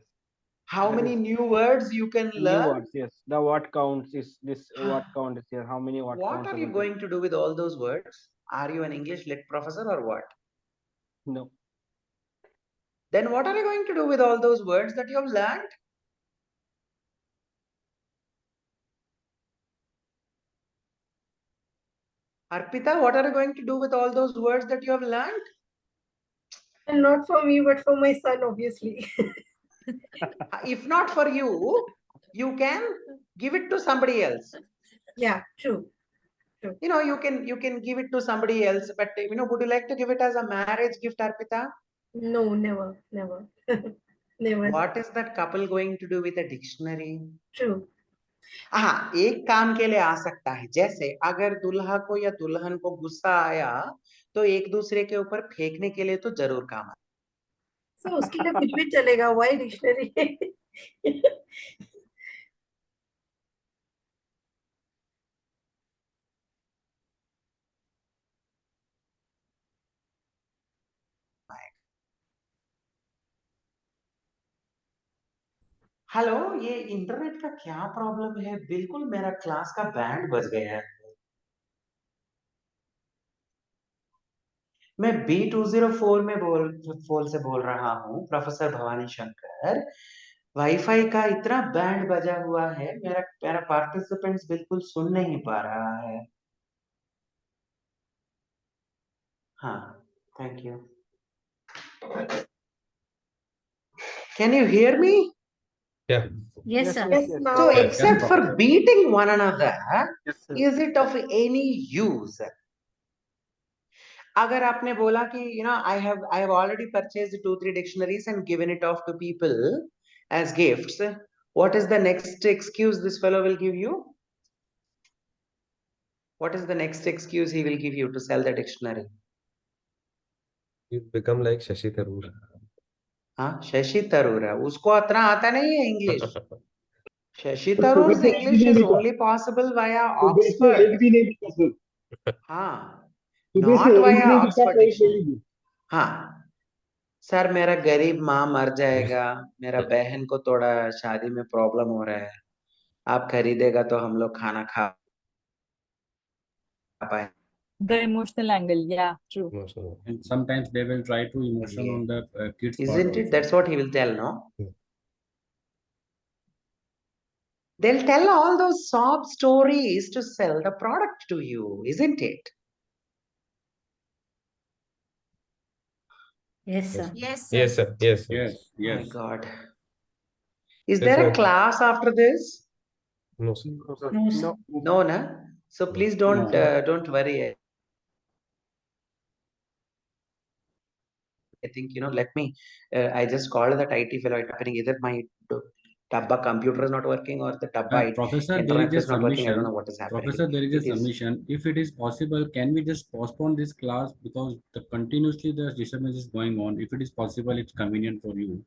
How That many is new words you can new learn? words. Yes. The word counts is this. Word count is here. How many word What counts are over you there? going to do with all those words? Are you an English lit professor or what? No. Then what are you going to do with all those words that you have learned? Arpita, what are you going to do with all those words that you have learned? And not for me, but for my son, obviously. If not for you, you can give it to somebody else. Yeah, true. You can give it to somebody else, but would you like to give it as a marriage gift, Arpita? No, never, never. Never. What is that couple going to do with a dictionary? True. हाँ, एक काम के लिए आ सकता है, जैसे अगर दूल्हा को या दुल्हन को गुस्सा आया तो एक दूसरे के ऊपर फेंकने के लिए तो जरूर काम So उसके लिए कुछ भी चलेगा. Why dictionary? हेलो, ये इंटरनेट का क्या प्रॉब्लम है? बिल्कुल मेरा क्लास का बैंड बज गया है। मैं B204 में फोन से बोल रहा हूँ, प्रोफेसर भवानी शंकर। वाईफाई का इतना बैंड बजा हुआ है, मेरा मेरा पार्टिसिपेंट्स बिल्कुल सुन नहीं पा रहा है। हाँ, thank you. Can you hear me? Yeah. Yes, sir. Yes, So, now. except for beating one another, Yes, sir. is it of any use? अगर आपने बोला कि I have already purchased 2-3 dictionaries and given it off to people as gifts, what is the next excuse this fellow will give you? What is the next excuse he will give you to sell the dictionary? You become like Shashi Tharoor. हाँ, शशि तरूर है, उसको इतना आता नहीं है English. Shashi Tharoor's English is only possible via Oxford. हाँ, not via Oxford dictionary. हाँ, sir मेरा गरीब माँ मर जाएगा, मेरा बहन को थोड़ा शादी में प्रॉब्लम हो रहा है, आप खरीदेगा तो हम लोग खाना खा पाए। The emotional angle, yeah, true. Emotional. And sometimes they will try to emotion Yeah. on the kids part Isn't it? also. That's what he will tell, no? Yeah. They'll tell all those sob stories to sell the product to you, isn't it? Yes, Yes. sir. Yes, sir. Yes, sir. Yes, sir. Yes, My yes. God. Is That's there a why. class after this? No, sir. No, sir. No, sir. No. No, na? So No. please No. don't worry. I think, let me, I just called that IT fellow. It's happening either my Tabba computer is not working or the Tabba Professor, there internet is a is not working. I don't know submission. what is happening. Professor, there is It a is. submission. If it is possible, can we just postpone this class because continuously the disturbance is going on? If it is possible, it's convenient for you.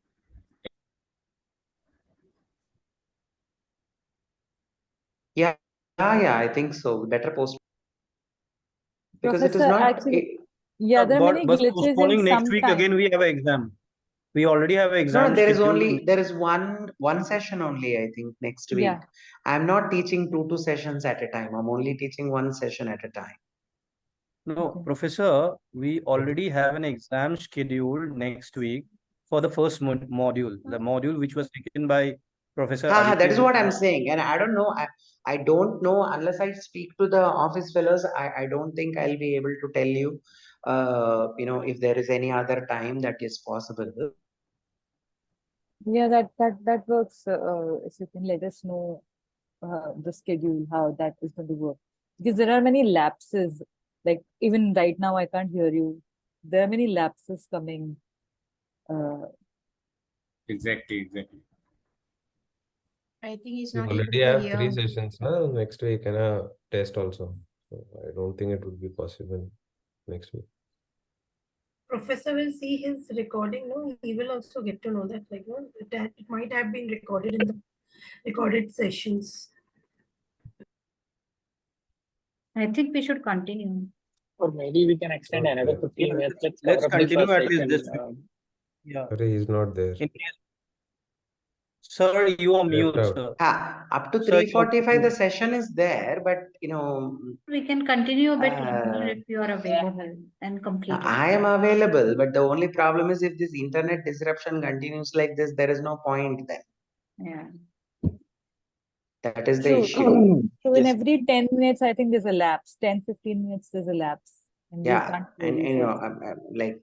Yeah, yeah, I think so. Better post because it is Professor, not. actually, yeah, there are many But glitches in postponing next some week again, time. we have an exam. We already have an No, exam there is scheduled. there is one session only, I think, next week. Yeah. I'm not teaching two sessions at a time. I'm only teaching one session at a time. No, Okay. Professor, we already have an exam scheduled next week for the first module, the module which was taken by Professor That is Aditi. what I'm saying. And I don't know. I don't know unless I speak to the office fellows. I don't think I'll be able to tell you, if there is any other time that is possible. Yeah, that works. If you can let us know the schedule, how that is going to work. Because there are many lapses. Like even right now, I can't hear you. There are many lapses coming. Uh, Exactly. I think he's We not able already to have 3 hear. sessions now. Next week and a test also. So I don't think it would be possible next week. Professor will see his recording. No, he will also get to know that, like, no, it might have been recorded in the recorded sessions. I think we should continue. Or maybe we can extend another Okay. 15 minutes. Let's Let's cover up the continue first at least session. this week. Yeah. Sorry, he's not there. In case, sir, you are Left mute, out. sir. Up to Sir, you are 3:45, the mute. session is there, but We can continue a bit longer uh, if you are available and complete it. I am available, but the only problem is if this internet disruption continues like this, there is no point then. Yeah. That is the true. issue. So in Yes. every 10 minutes, I think there's a lapse. 10-15 minutes, there's a lapse. And we Yeah, can't hear and, you. and like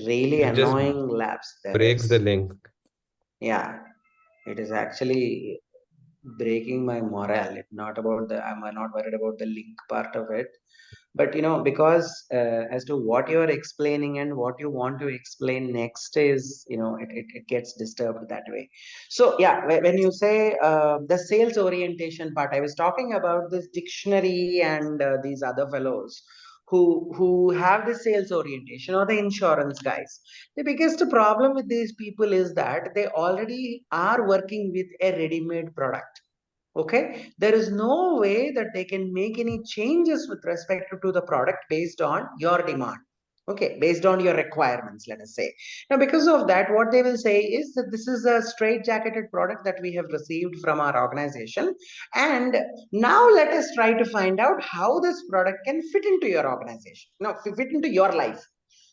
really It just annoying lapse there breaks the is. link. Yeah, it is actually breaking my morale. It's not about I'm not worried about the link part of it, but because as to what you are explaining and what you want to explain next is it gets disturbed that way. So yeah, when you say the sales orientation part, I was talking about this dictionary and these other fellows who have the sales orientation or the insurance guys. The biggest problem with these people is that they already are working with a ready-made product. Okay, there is no way that they can make any changes with respect to the product based on your demand. Okay, based on your requirements, let us say. Now, because of that, what they will say is that this is a straight-jacketed product that we have received from our organization. And now let us try to find out how this product can fit into your organization, fit into your life.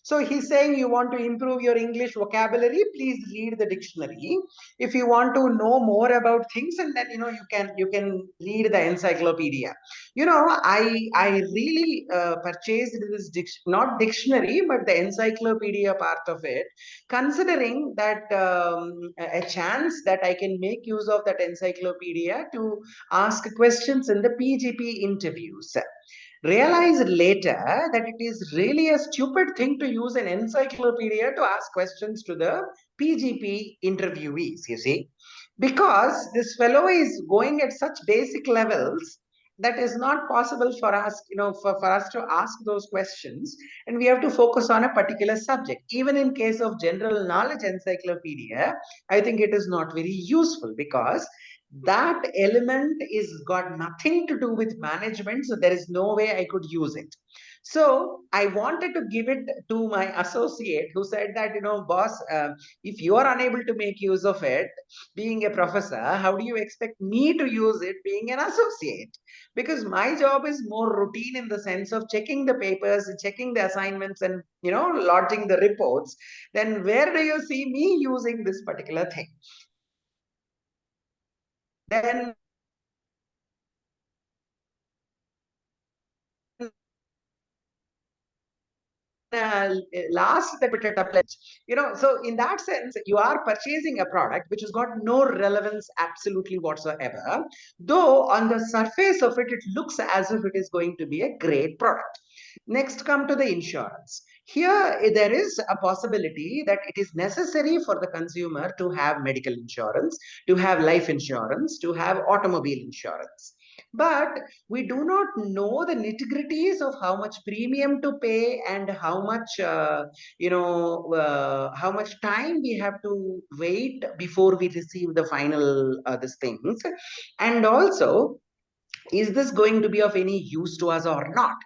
So he's saying you want to improve your English vocabulary, please read the dictionary. If you want to know more about things, and then you can read the encyclopedia. I really purchased this not dictionary but the encyclopedia part of it, considering that a chance that I can make use of that encyclopedia to ask questions in the PGP interviews. Realized later that it is really a stupid thing to use an encyclopedia to ask questions to the PGP interviewees, you see, because this fellow is going at such basic levels that is not possible for us, for us to ask those questions, and we have to focus on a particular subject. Even in case of general knowledge encyclopedia, I think it is not very useful because that element is got nothing to do with management, so there is no way I could use it. So I wanted to give it to my associate, who said that, boss, if you are unable to make use of it being a professor, how do you expect me to use it being an associate? Because my job is more routine in the sense of checking the papers, checking the assignments, and lodging the reports. Then where do you see me using this particular thing? Then last that so in that sense you are purchasing a product which has got no relevance absolutely whatsoever, though on the surface of it looks as if it is going to be a great product. Next, come to the insurance. Here there is a possibility that it is necessary for the consumer to have medical insurance, to have life insurance, to have automobile insurance, but we do not know the nitty-gritties of how much premium to pay and how much how much time we have to wait before we receive the final these things. And also, is this going to be of any use to us or not?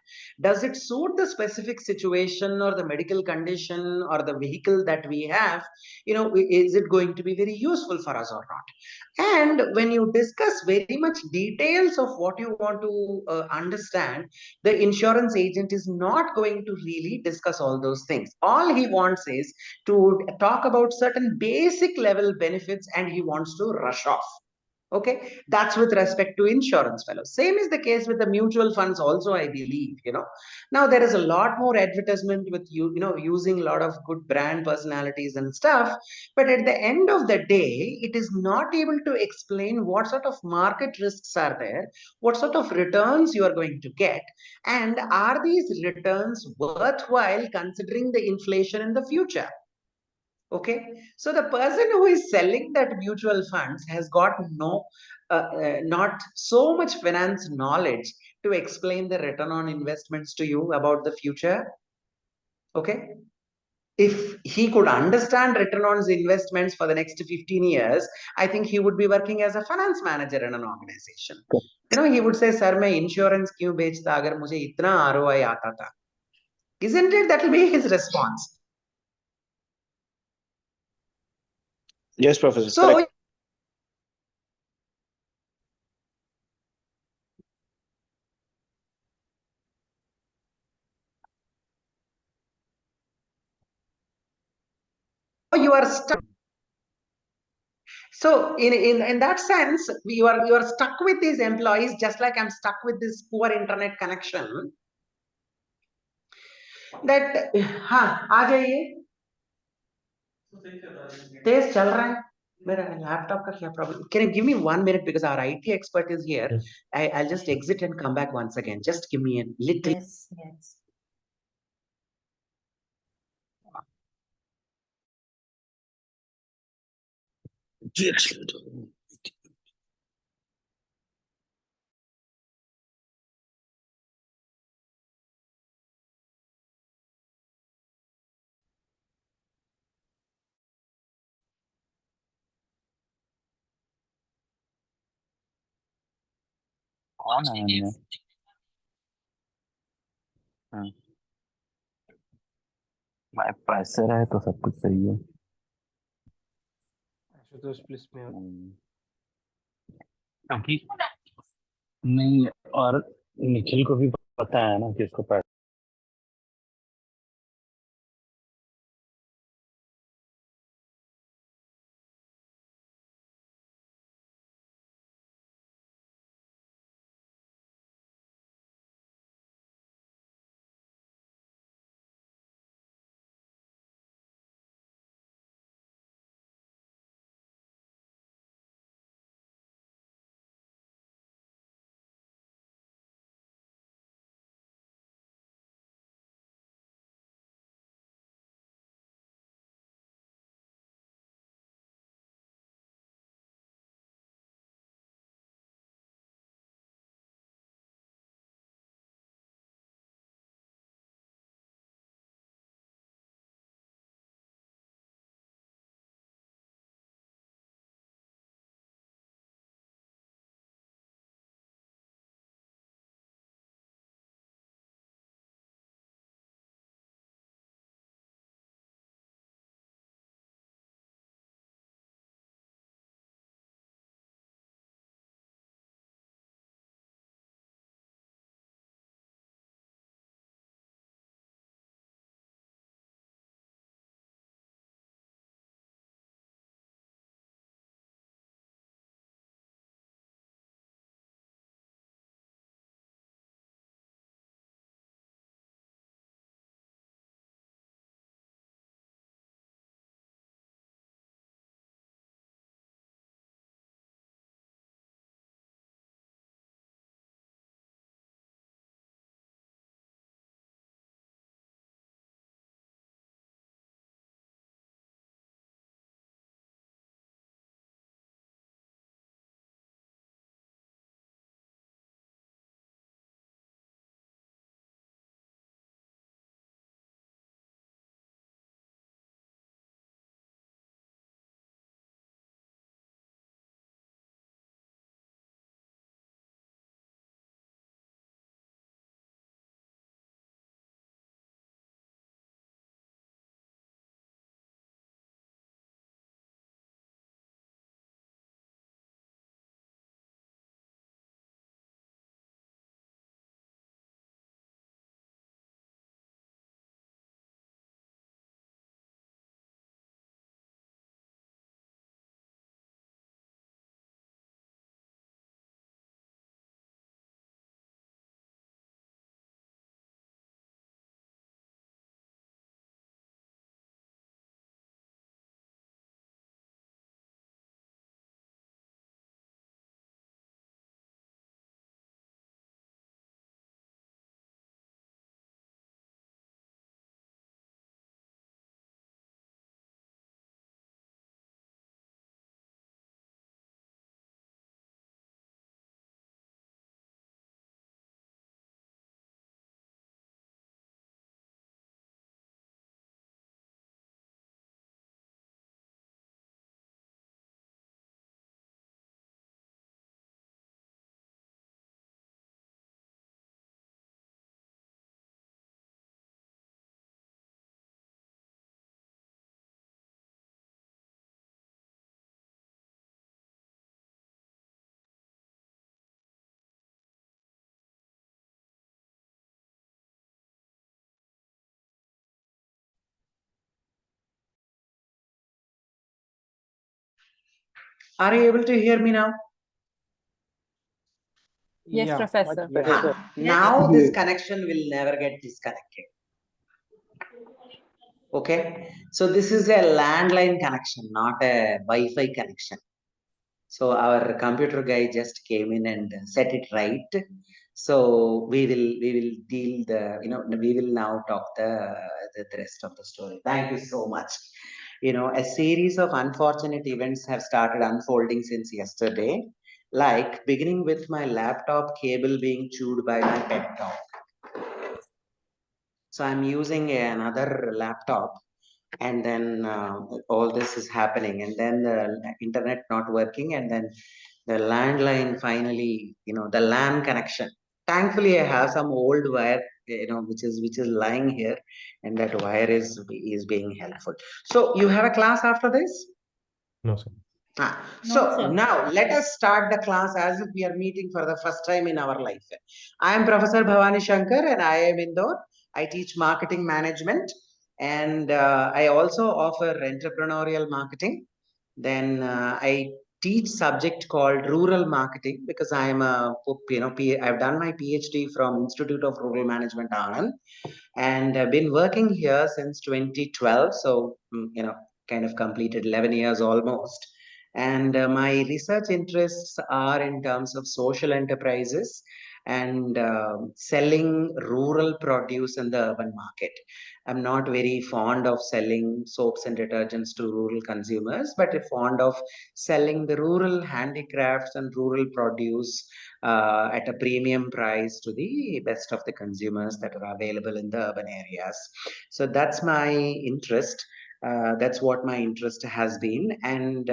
Does it suit the specific situation or the medical condition or the vehicle that we have? Is it going to be very useful for us or not? And when you discuss very much details of what you want to understand, the insurance agent is not going to really discuss all those things. All he wants is to talk about certain basic level benefits, and he wants to rush off. Okay, that's with respect to insurance fellows. Same is the case with the mutual funds also, I believe. Now there is a lot more advertisement with using a lot of good brand personalities and stuff, but at the end of the day it is not able to explain what sort of market risks are there, what sort of returns you are going to get, and are these returns worthwhile considering the inflation in the future. Okay, so the person who is selling that mutual funds has got not so much finance knowledge to explain the return on investments to you about the future. Okay, if he could understand return on investments for the next 15 years, I think he would be working as a finance manager in an organization. He would say, sir, मैं insurance क्यों बेचता अगर मुझे इतना ROI आता था? Isn't it? That will be his response. Yes, Professor. So Correct. you are stuck. So in that sense, you are stuck with these employees, just like I'm stuck with this poor internet connection. That हाँ आ जाइए, तेज चल रहा है मेरा laptop का क्या problem? Can you give me 1 minute because our IT expert is here? I'll just exit and come back once again. Just give me a little. Yes, yes. कौन है इनमें? हाँ भाई प्रेशर है तो सब कुछ सही है। आशुतोष प्लीज में क्योंकि नहीं, और निखिल को भी पता है ना कि उसको Are you able to hear me now? Yes, yeah. Professor. better, sir. Now this connection will never get disconnected. Okay, so this is a landline connection, not a Wi-Fi connection. So our computer guy just came in and set it right. So we will deal we will now talk the rest of the story. Thank you so much. A series of unfortunate events have started unfolding since yesterday, like beginning with my laptop cable being chewed by my pet dog. So I'm using another laptop, and then all this is happening, and then the internet not working, and then the landline finally, the LAN connection. Thankfully, I have some old wire which is lying here, and that wire is being helpful. So you have a class after this? No, sir. So sir. now let us start the class as if we are meeting for the first time in our life. I am Professor Bhavani Shankar and I am Indore. I teach marketing management, and I also offer entrepreneurial marketing. Then I teach subject called rural marketing because I am I've done my PhD from Institute of Rural Management, Anand, and I've been working here since 2012. So, kind of completed 11 years almost. And my research interests are in terms of social enterprises and selling rural produce in the urban market. I'm not very fond of selling soaps and detergents to rural consumers, but fond of selling the rural handicrafts and rural produce at a premium price to the best of the consumers that are available in the urban areas. So that's my interest. That's what my interest has been. And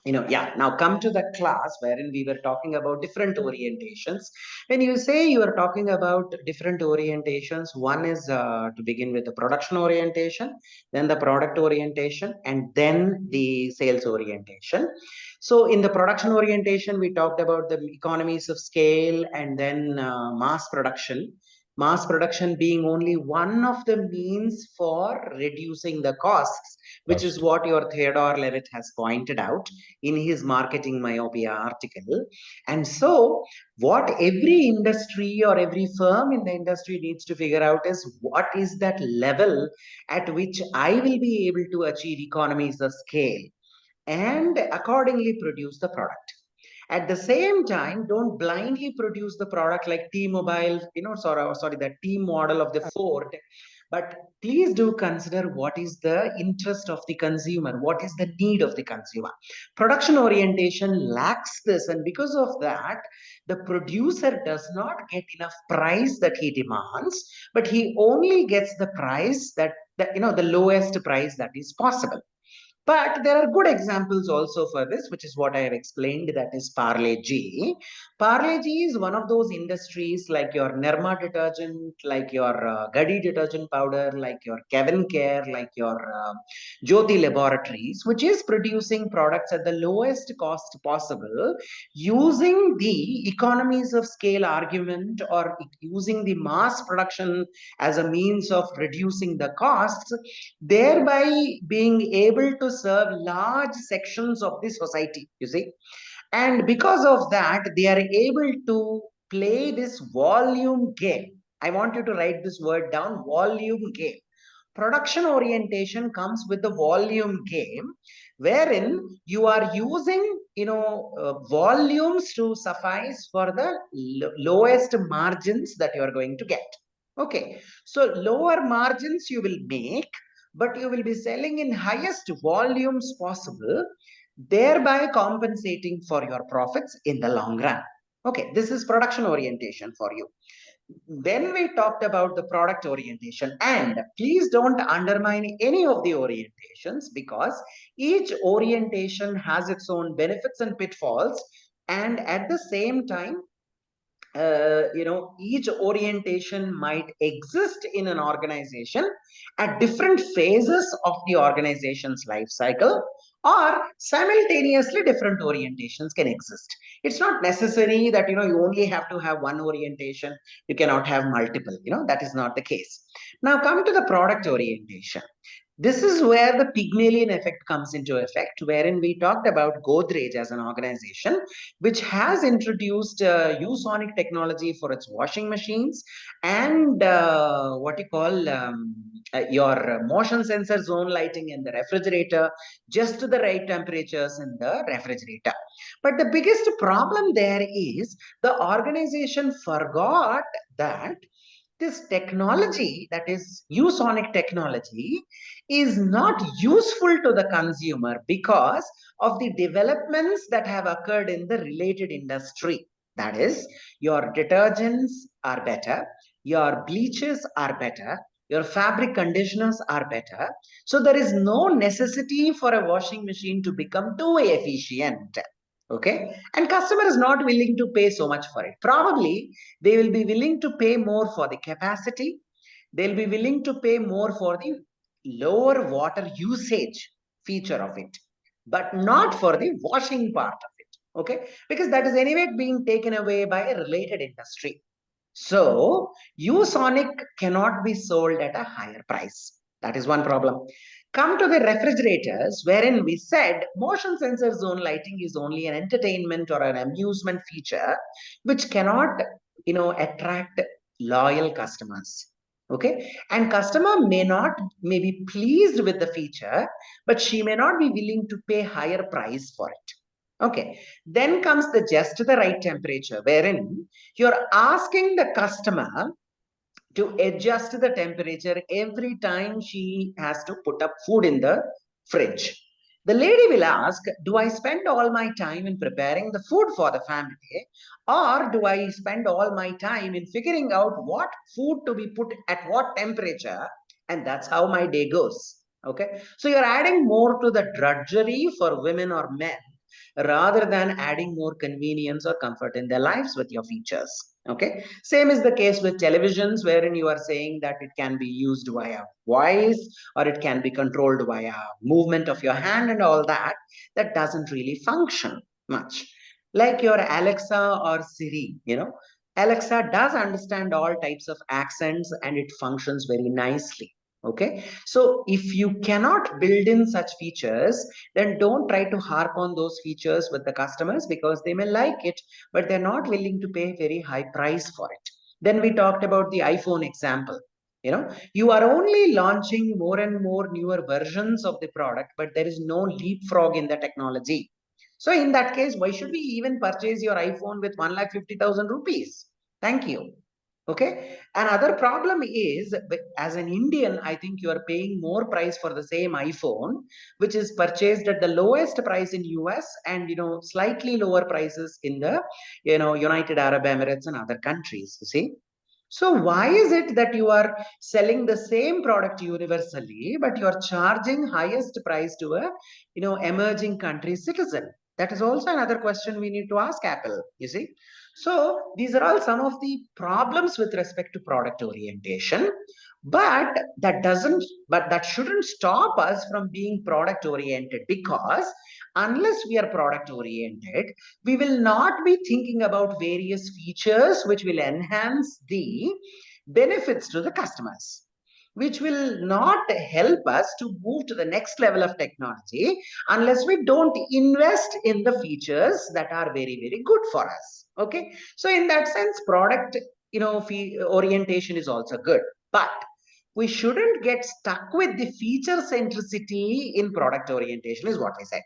now come to the class wherein we were talking about different orientations. When you say you are talking about different orientations, one is to begin with the production orientation, then the product orientation, and then the sales orientation. So in the production orientation, we talked about the economies of scale and then mass production. Mass production being only one of the means for reducing the costs, which is what your Theodore Levitt has pointed out in his Marketing Myopia article. And so what every industry or every firm in the industry needs to figure out is what is that level at which I will be able to achieve economies of scale and accordingly produce the product. At the same time, don't blindly produce the product like T-Mobile, sorry, the T model of the Ford, but please do consider what is the interest of the consumer, what is the need of the consumer. Production orientation lacks this, and because of that, the producer does not get enough price that he demands, but he only gets the price the lowest price that is possible. But there are good examples also for this, which is what I have explained, that is Parle G. Parle G is one of those industries like your Nirma detergent, like your Gadi detergent powder, like your Kevin Care, like your Jyoti Laboratories, which is producing products at the lowest cost possible using the economies of scale argument or using the mass production as a means of reducing the costs, thereby being able to serve large sections of the society, you see. And because of that, they are able to play this volume game. I want you to write this word down, volume game. Production orientation comes with the volume game, wherein you are using volumes to suffice for the lowest margins that you are going to get. Okay, so lower margins you will make, but you will be selling in highest volumes possible, thereby compensating for your profits in the long run. Okay, this is production orientation for you. Then we talked about the product orientation, and please don't undermine any of the orientations because each orientation has its own benefits and pitfalls, and at the same time, each orientation might exist in an organization at different phases of the organization's life cycle, or simultaneously different orientations can exist. It's not necessary that you only have to have one orientation, you cannot have multiple, that is not the case. Now come to the product orientation. This is where the Pygmalion effect comes into effect, wherein we talked about Godrej as an organization, which has introduced Usonic technology for its washing machines and your motion sensor zone lighting in the refrigerator, just to the right temperatures in the refrigerator. But the biggest problem there is the organization forgot that this technology, that is Usonic technology, is not useful to the consumer because of the developments that have occurred in the related industry. That is, your detergents are better, your bleaches are better, your fabric conditioners are better. So there is no necessity for a washing machine to become too efficient. Okay, and customer is not willing to pay so much for it. Probably they will be willing to pay more for the capacity. They'll be willing to pay more for the lower water usage feature of it, but not for the washing part of it. Okay, because that is anyway being taken away by a related industry. So Usonic cannot be sold at a higher price. That is one problem. Come to the refrigerators, wherein we said motion sensor zone lighting is only an entertainment or an amusement feature, which cannot, attract loyal customers. Okay, and customer may be pleased with the feature, but she may not be willing to pay higher price for it. Okay, then comes the just the right temperature, wherein you're asking the customer to adjust the temperature every time she has to put up food in the fridge. The lady will ask, do I spend all my time in preparing the food for the family, or do I spend all my time in figuring out what food to be put at what temperature? And that's how my day goes. Okay, so you're adding more to the drudgery for women or men rather than adding more convenience or comfort in their lives with your features. Okay, same is the case with televisions, wherein you are saying that it can be used via voice or it can be controlled via movement of your hand and all that. That doesn't really function much. Like your Alexa or Siri, Alexa does understand all types of accents and it functions very nicely. Okay, so if you cannot build in such features, then don't try to harp on those features with the customers, because they may like it, but they're not willing to pay very high price for it. Then we talked about the iPhone example. You are only launching more and more newer versions of the product, but there is no leapfrog in the technology. So in that case, why should we even purchase your iPhone with 1,50,000 rupees? Thank you. Okay, another problem is, as an Indian, I think you are paying more price for the same iPhone, which is purchased at the lowest price in US, and slightly lower prices in the United Arab Emirates and other countries. You see, so why is it that you are selling the same product universally, but you are charging highest price to a emerging country citizen? That is also another question we need to ask Apple. You see, so these are all some of the problems with respect to product orientation. But that shouldn't stop us from being product oriented, because unless we are product oriented, we will not be thinking about various features which will enhance the benefits to the customers, which will not help us to move to the next level of technology unless we don't invest in the features that are very, very good for us. Okay, so in that sense, product orientation is also good, but we shouldn't get stuck with the feature centricity in product orientation, is what we said.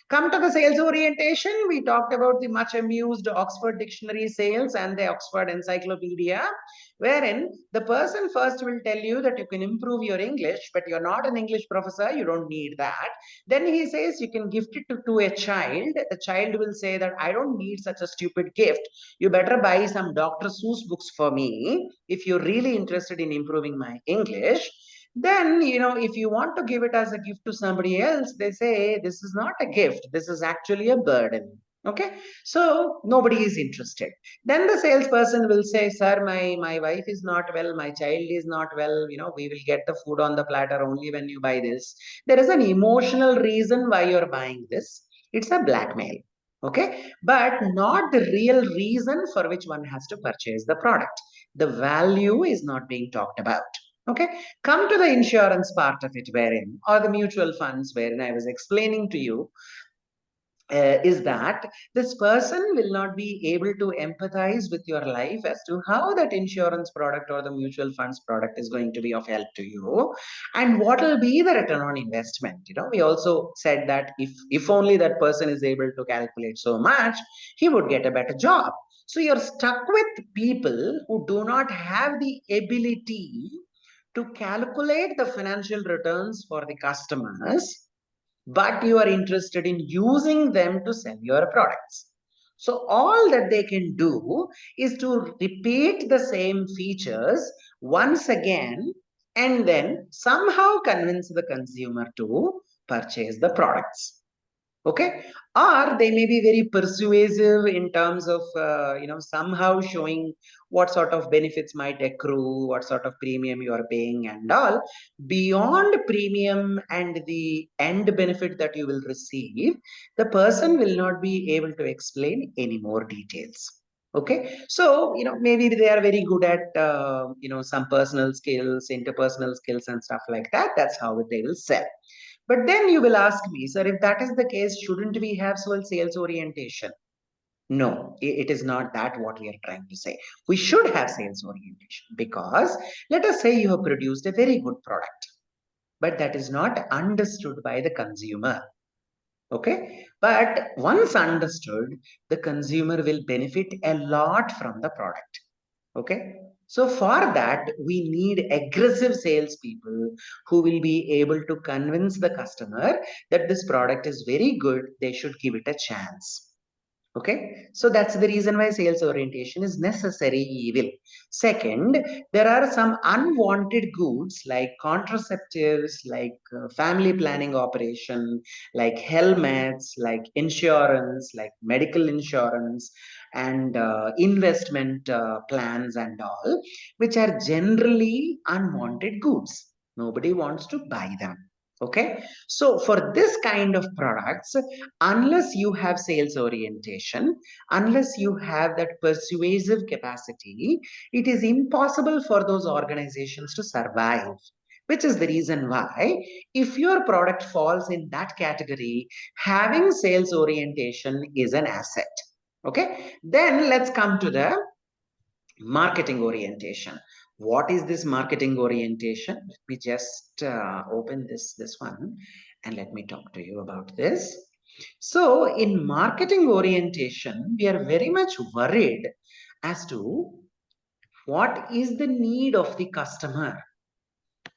Come to the sales orientation, we talked about the much amused Oxford Dictionary sales and the Oxford Encyclopedia, wherein the person first will tell you that you can improve your English, but you're not an English professor, you don't need that. Then he says you can gift it to a child. The child will say that I don't need such a stupid gift. You better buy some Dr. Seuss books for me if you're really interested in improving my English. Then, if you want to give it as a gift to somebody else, they say, this is not a gift. This is actually a burden. Okay. So nobody is interested. Then the salesperson will say, sir, my wife is not well. My child is not well. We will get the food on the platter only when you buy this. There is an emotional reason why you're buying this. It's a blackmail. Okay. But not the real reason for which one has to purchase the product. The value is not being talked about. Okay, come to the insurance part of it, wherein, or the mutual funds, wherein I was explaining to you, is that this person will not be able to empathize with your life as to how that insurance product or the mutual funds product is going to be of help to you, and what will be the return on investment. We also said that if only that person is able to calculate so much, he would get a better job. So you're stuck with people who do not have the ability to calculate the financial returns for the customers, but you are interested in using them to sell your products. So all that they can do is to repeat the same features once again, and then somehow convince the consumer to purchase the products. Okay, or they may be very persuasive in terms of somehow showing what sort of benefits might accrue, what sort of premium you are paying and all. Beyond premium and the end benefit that you will receive, the person will not be able to explain any more details. Okay, so maybe they are very good at some personal skills, interpersonal skills and stuff like that. That's how they will sell. But then you will ask me, sir, if that is the case, shouldn't we have sales orientation? No, it is not that what we are trying to say. We should have sales orientation because let us say you have produced a very good product, but that is not understood by the consumer. Okay, but once understood, the consumer will benefit a lot from the product. Okay, so for that, we need aggressive salespeople who will be able to convince the customer that this product is very good, they should give it a chance. Okay, so that's the reason why sales orientation is necessary evil. Second, there are some unwanted goods like contraceptives, like family planning operation, like helmets, like insurance, like medical insurance, and investment plans and all, which are generally unwanted goods. Nobody wants to buy them. Okay, so for this kind of products, unless you have sales orientation, unless you have that persuasive capacity, it is impossible for those organizations to survive. Which is the reason why, if your product falls in that category, having sales orientation is an asset. Okay, then let's come to the marketing orientation. What is this marketing orientation? Let me just open this one and let me talk to you about this. So in marketing orientation, we are very much worried as to what is the need of the customer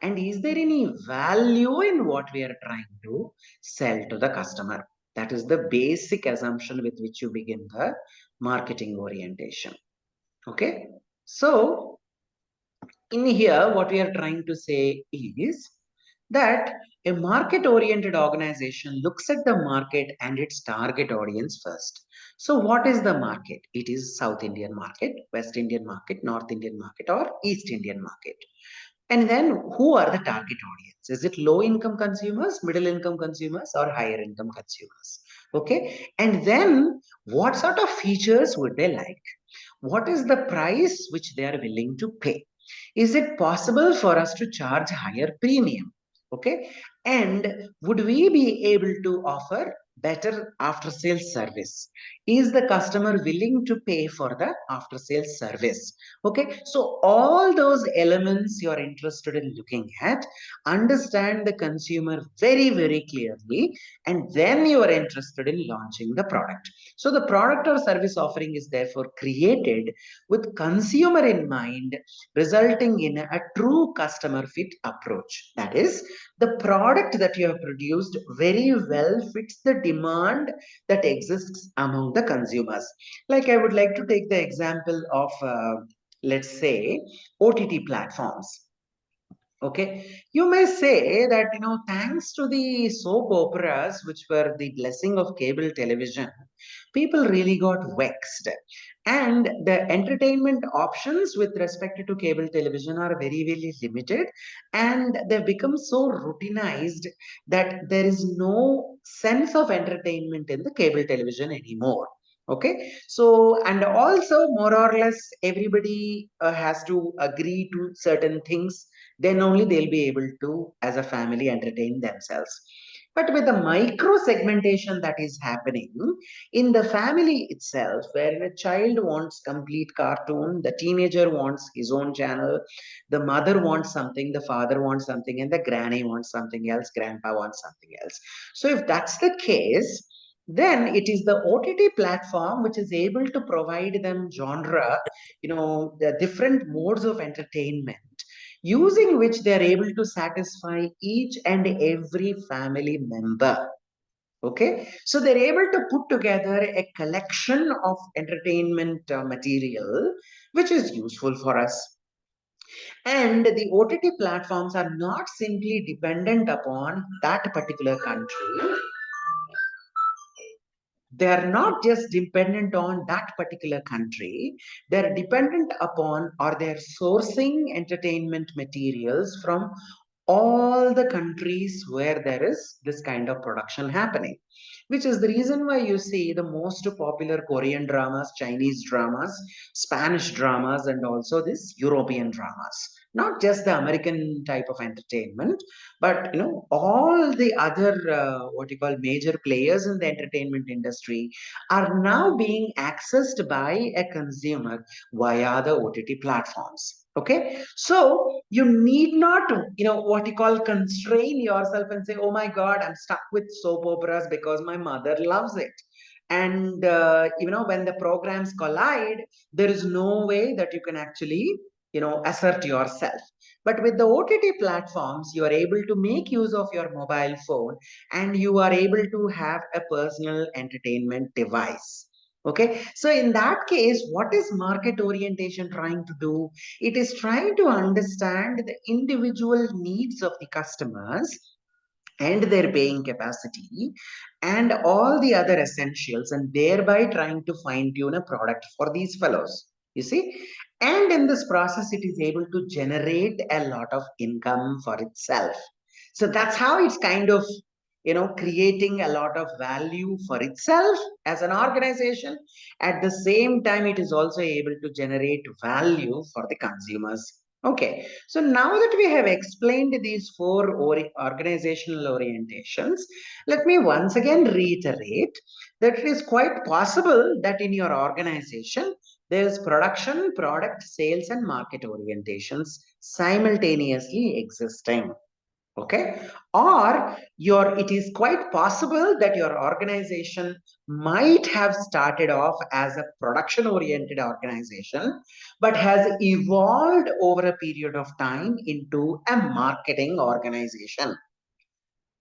and is there any value in what we are trying to sell to the customer. That is the basic assumption with which you begin the marketing orientation. Okay, so in here, what we are trying to say is that a market-oriented organization looks at the market and its target audience first. So what is the market? It is South Indian market, West Indian market, North Indian market, or East Indian market. And then who are the target audience? Is it low income consumers, middle income consumers, or higher income consumers? Okay, and then what sort of features would they like? What is the price which they are willing to pay? Is it possible for us to charge higher premium? Okay, and would we be able to offer better after sales service? Is the customer willing to pay for the after sales service? Okay, so all those elements you are interested in looking at, understand the consumer very, very clearly, and then you are interested in launching the product. So the product or service offering is therefore created with consumer in mind, resulting in a true customer fit approach. That is, the product that you have produced very well fits the demand that exists among the consumers. Like I would like to take the example of, let's say, OTT platforms. Okay, you may say that, thanks to the soap operas, which were the blessing of cable television, people really got vexed. And the entertainment options with respect to cable television are very, very limited. And they've become so routinized that there is no sense of entertainment in the cable television anymore. Okay, so and also more or less everybody has to agree to certain things, then only they'll be able to as a family entertain themselves. But with the micro segmentation that is happening in the family itself, where a child wants complete cartoon, the teenager wants his own channel, the mother wants something, the father wants something, and the granny wants something else, grandpa wants something else. So if that's the case, then it is the OTT platform which is able to provide them genre, the different modes of entertainment, using which they are able to satisfy each and every family member. Okay, so they're able to put together a collection of entertainment material which is useful for us. And the OTT platforms are not simply dependent upon that particular country. they're not just dependent on that particular country, they're dependent upon or they're sourcing entertainment materials from all the countries where there is this kind of production happening, which is the reason why you see the most popular Korean dramas, Chinese dramas, Spanish dramas, and also this European dramas. Not just the American type of entertainment, but all the other what you call major players in the entertainment industry are now being accessed by a consumer via the OTT platforms. Okay, so you need not what you call constrain yourself and say, oh my god, I'm stuck with soap operas because my mother loves it. And when the programs collide, there is no way that you can actually assert yourself. But with the OTT platforms, you are able to make use of your mobile phone and you are able to have a personal entertainment device. Okay, so in that case, what is market orientation trying to do? It is trying to understand the individual needs of the customers and their paying capacity and all the other essentials, and thereby trying to fine tune a product for these fellows. You see, and in this process, it is able to generate a lot of income for itself. So that's how it's kind of creating a lot of value for itself as an organization. At the same time, it is also able to generate value for the consumers. Okay, so now that we have explained these four organizational orientations, let me once again reiterate that it is quite possible that in your organization there is production, product, sales, and market orientations simultaneously existing. Okay, or it is quite possible that your organization might have started off as a production oriented organization but has evolved over a period of time into a marketing organization.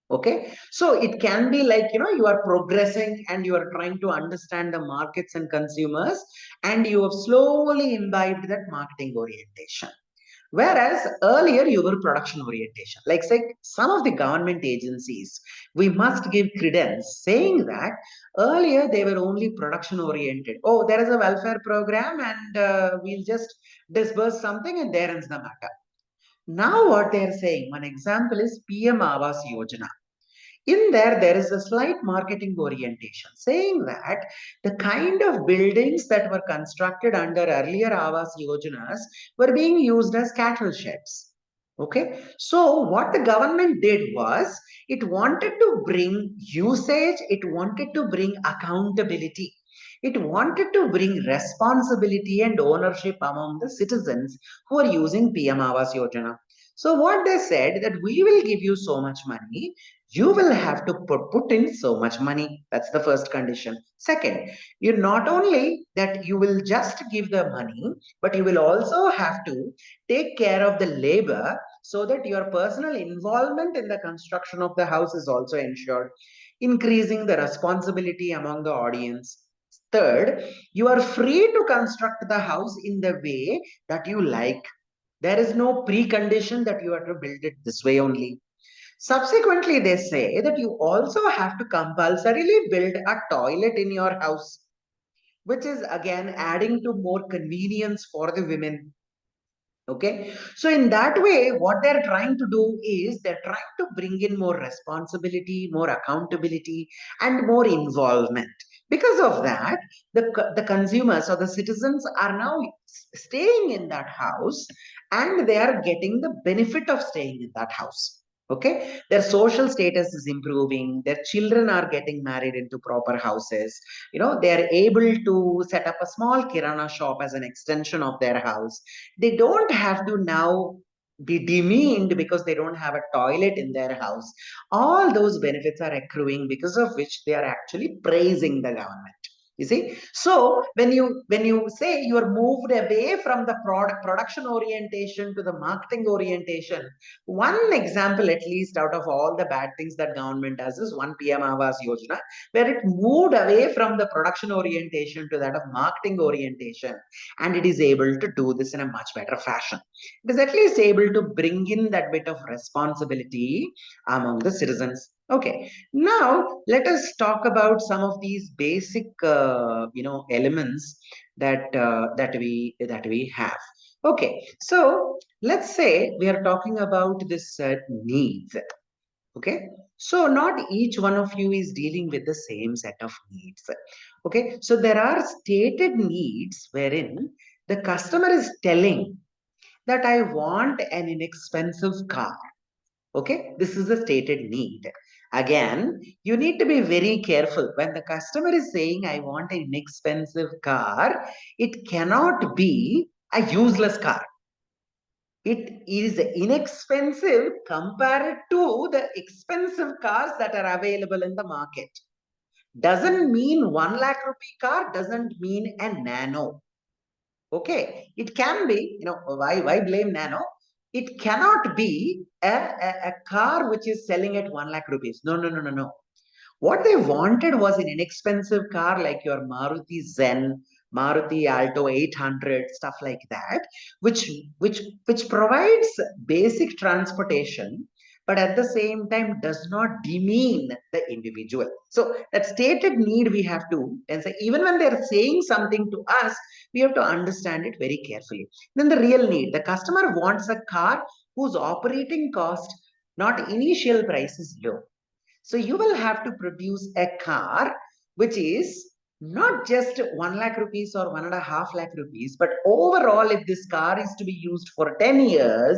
Okay, so it can be like you are progressing and you are trying to understand the markets and consumers, and you have slowly imbibed that marketing orientation. Whereas earlier you were production orientation, like say some of the government agencies, we must give credence saying that earlier they were only production oriented. Oh, there is a welfare program and we'll just disburse something and there ends the matter. Now what they are saying, one example is PM Awas Yojana. In there is a slight marketing orientation saying that the kind of buildings that were constructed under earlier Awas Yojanas were being used as cattle sheds. Okay, so what the government did was it wanted to bring usage, it wanted to bring accountability, it wanted to bring responsibility and ownership among the citizens who are using PM Awas Yojana. So what they said that we will give you so much money, you will have to put in so much money. That's the first condition. Second, you not only that you will just give the money, but you will also have to take care of the labor so that your personal involvement in the construction of the house is also ensured, increasing the responsibility among the audience. Third, you are free to construct the house in the way that you like. There is no precondition that you have to build it this way only. Subsequently, they say that you also have to compulsorily build a toilet in your house, which is again adding to more convenience for the women. Okay, so in that way, what they're trying to do is they're trying to bring in more responsibility, more accountability, and more involvement. Because of that, the consumers or the citizens are now staying in that house and they are getting the benefit of staying in that house. Okay, their social status is improving, their children are getting married into proper houses, they are able to set up a small kirana shop as an extension of their house. They don't have to now be demeaned because they don't have a toilet in their house. All those benefits are accruing, because of which they are actually praising the government. You see, so when you say you are moved away from the production orientation to the marketing orientation, one example at least out of all the bad things that government does is one PM Awas Yojana, where it moved away from the production orientation to that of marketing orientation, and it is able to do this in a much better fashion. It is at least able to bring in that bit of responsibility among the citizens. Okay, now let us talk about some of these basic, elements that we have. Okay, so let's say we are talking about this needs. Okay, so not each one of you is dealing with the same set of needs. Okay, so there are stated needs wherein the customer is telling that I want an inexpensive car. Okay, this is a stated need. Again, you need to be very careful when the customer is saying, I want an inexpensive car, it cannot be a useless car. It is inexpensive compared to the expensive cars that are available in the market. Doesn't mean 1 lakh rupee car, doesn't mean a nano. Okay, it can be, why blame nano? It cannot be a car which is selling at 1 lakh rupees. No, no, no, no, no. What they wanted was an inexpensive car like your Maruti Zen, Maruti Alto 800, stuff like that, which provides basic transportation, but at the same time does not demean the individual. So that stated need we have to, and so even when they're saying something to us, we have to understand it very carefully. Then the real need, the customer wants a car whose operating cost, not initial price, is low. So you will have to produce a car which is not just 1 lakh rupees or 1.5 lakh rupees, but overall, if this car is to be used for 10 years,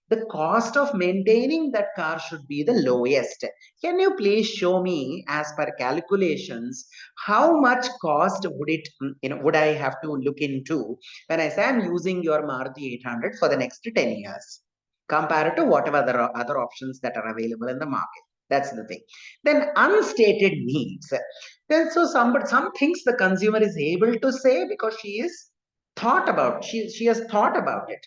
the cost of maintaining that car should be the lowest. Can you please show me, as per calculations, how much cost would I have to look into when I say I'm using your Maruti 800 for the next 10 years, compared to whatever other options that are available in the market? That's the thing. Then unstated needs. Then so some things the consumer is able to say because she has thought about it.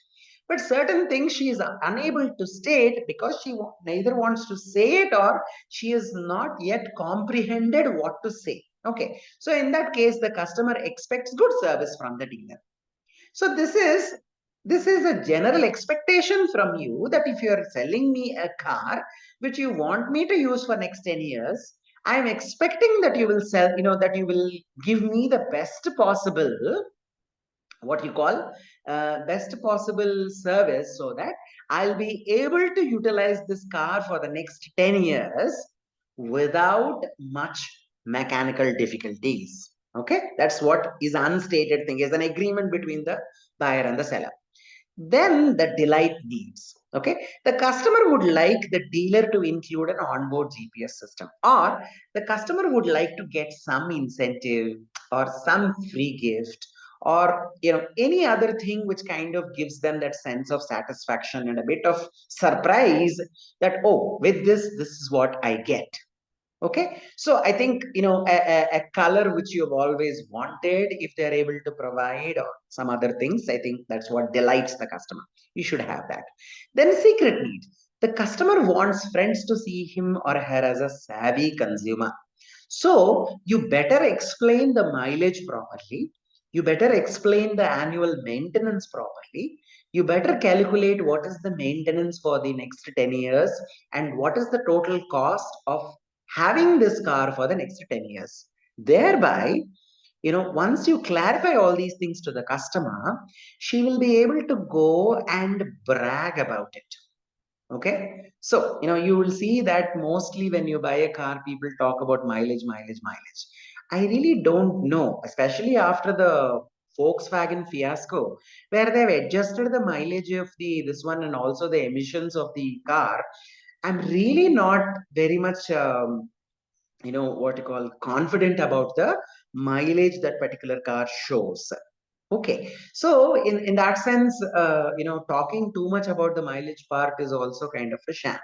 But certain things she is unable to state because she neither wants to say it or she has not yet comprehended what to say. Okay. So in that case, the customer expects good service from the dealer. So this is a general expectation from you that if you are selling me a car which you want me to use for next 10 years, I am expecting that you will sell, that you will give me the best possible, what you call best possible service, so that I'll be able to utilize this car for the next 10 years without much mechanical difficulties. Okay, that's what is unstated thing, is an agreement between the buyer and the seller. Then the delight needs. Okay, the customer would like the dealer to include an onboard GPS system, or the customer would like to get some incentive or some free gift, or any other thing which kind of gives them that sense of satisfaction and a bit of surprise that, oh, with this is what I get. Okay, so I think a color which you have always wanted, if they're able to provide, or some other things, I think that's what delights the customer. You should have that. Then secret need. The customer wants friends to see him or her as a savvy consumer. So you better explain the mileage properly. You better explain the annual maintenance properly. You better calculate what is the maintenance for the next 10 years and what is the total cost of having this car for the next 10 years. Thereby, once you clarify all these things to the customer, she will be able to go and brag about it. Okay, so you will see that mostly when you buy a car, people talk about mileage, mileage, mileage. I really don't know, especially after the Volkswagen fiasco, where they've adjusted the mileage of this one and also the emissions of the car. I'm really not very much what you call confident about the mileage that particular car shows. Okay, so in that sense, talking too much about the mileage part is also kind of a sham.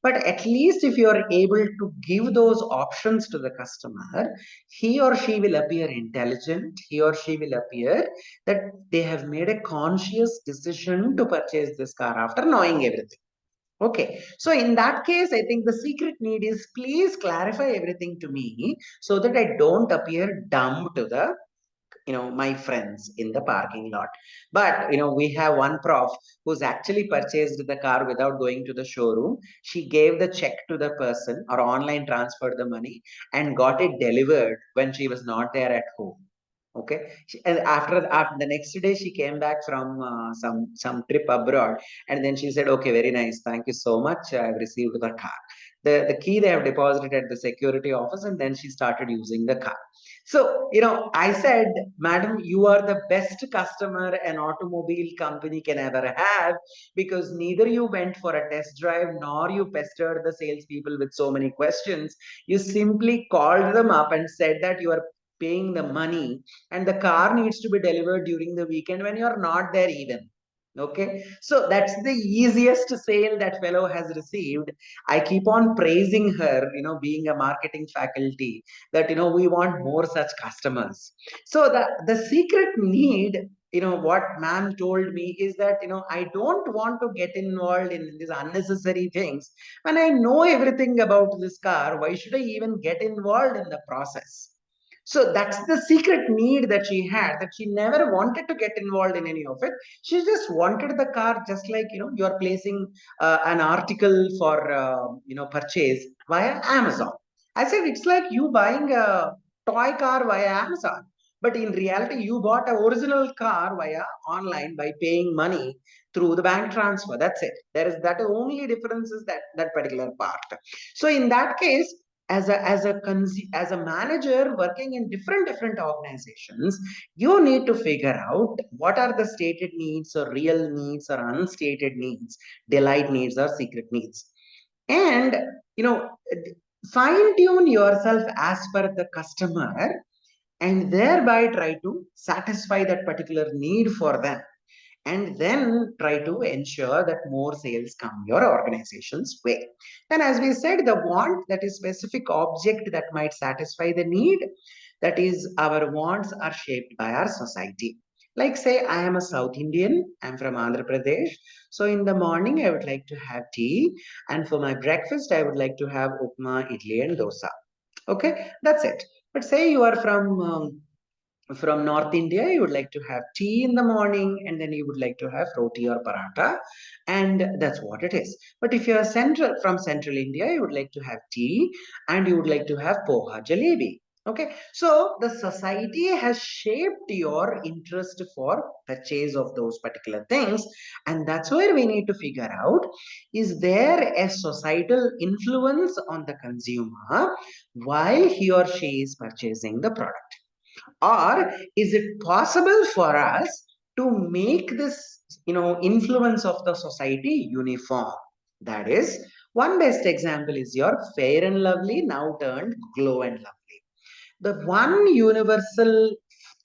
But at least if you are able to give those options to the customer, he or she will appear intelligent. He or she will appear that they have made a conscious decision to purchase this car after knowing everything. Okay, so in that case, I think the secret need is please clarify everything to me so that I don't appear dumb to the my friends in the parking lot. But we have one prof who's actually purchased the car without going to the showroom. She gave the check to the person or online transferred the money and got it delivered when she was not there at home. Okay. And after the next day she came back from some trip abroad, and then she said, okay, very nice, thank you so much, I've received the car. The key they have deposited at the security office, and then she started using the car. So, I said, madam, you are the best customer an automobile company can ever have, because neither you went for a test drive nor you pestered the salespeople with so many questions. You simply called them up and said that you are paying the money and the car needs to be delivered during the weekend when you're not there even. Okay, so that's the easiest sale that fellow has received. I keep on praising her, being a marketing faculty, that we want more such customers. So the secret need, what ma'am told me is that I don't want to get involved in these unnecessary things. When I know everything about this car, why should I even get involved in the process? So that's the secret need that she had, that she never wanted to get involved in any of it. She just wanted the car, just like, you're placing an article for, purchase via Amazon. I said, it's like you buying a toy car via Amazon. But in reality, you bought an original car via online by paying money through the bank transfer. That's it. There is that only difference is that particular part. So in that case, as a manager working in different organizations, you need to figure out what are the stated needs or real needs or unstated needs, delight needs or secret needs, and fine tune yourself as per the customer, and thereby try to satisfy that particular need for them, and then try to ensure that more sales come your organization's way. Then, as we said, the want, that is specific object that might satisfy the need, that is, our wants are shaped by our society. Like, say, I am a South Indian, I'm from Andhra Pradesh. So in the morning, I would like to have tea. And for my breakfast, I would like to have upma, idli, and dosa. Okay, that's it. But say you are from North India, you would like to have tea in the morning, and then you would like to have roti or paratha, and that's what it is. But if you are from Central India, you would like to have tea, and you would like to have poha, jalebi. Okay, so the society has shaped your interest for purchase of those particular things, and that's where we need to figure out: is there a societal influence on the consumer while he or she is purchasing the product? Or is it possible for us to make this influence of the society uniform? That is, one best example is your Fair and Lovely, now turned Glow and Lovely. The one universal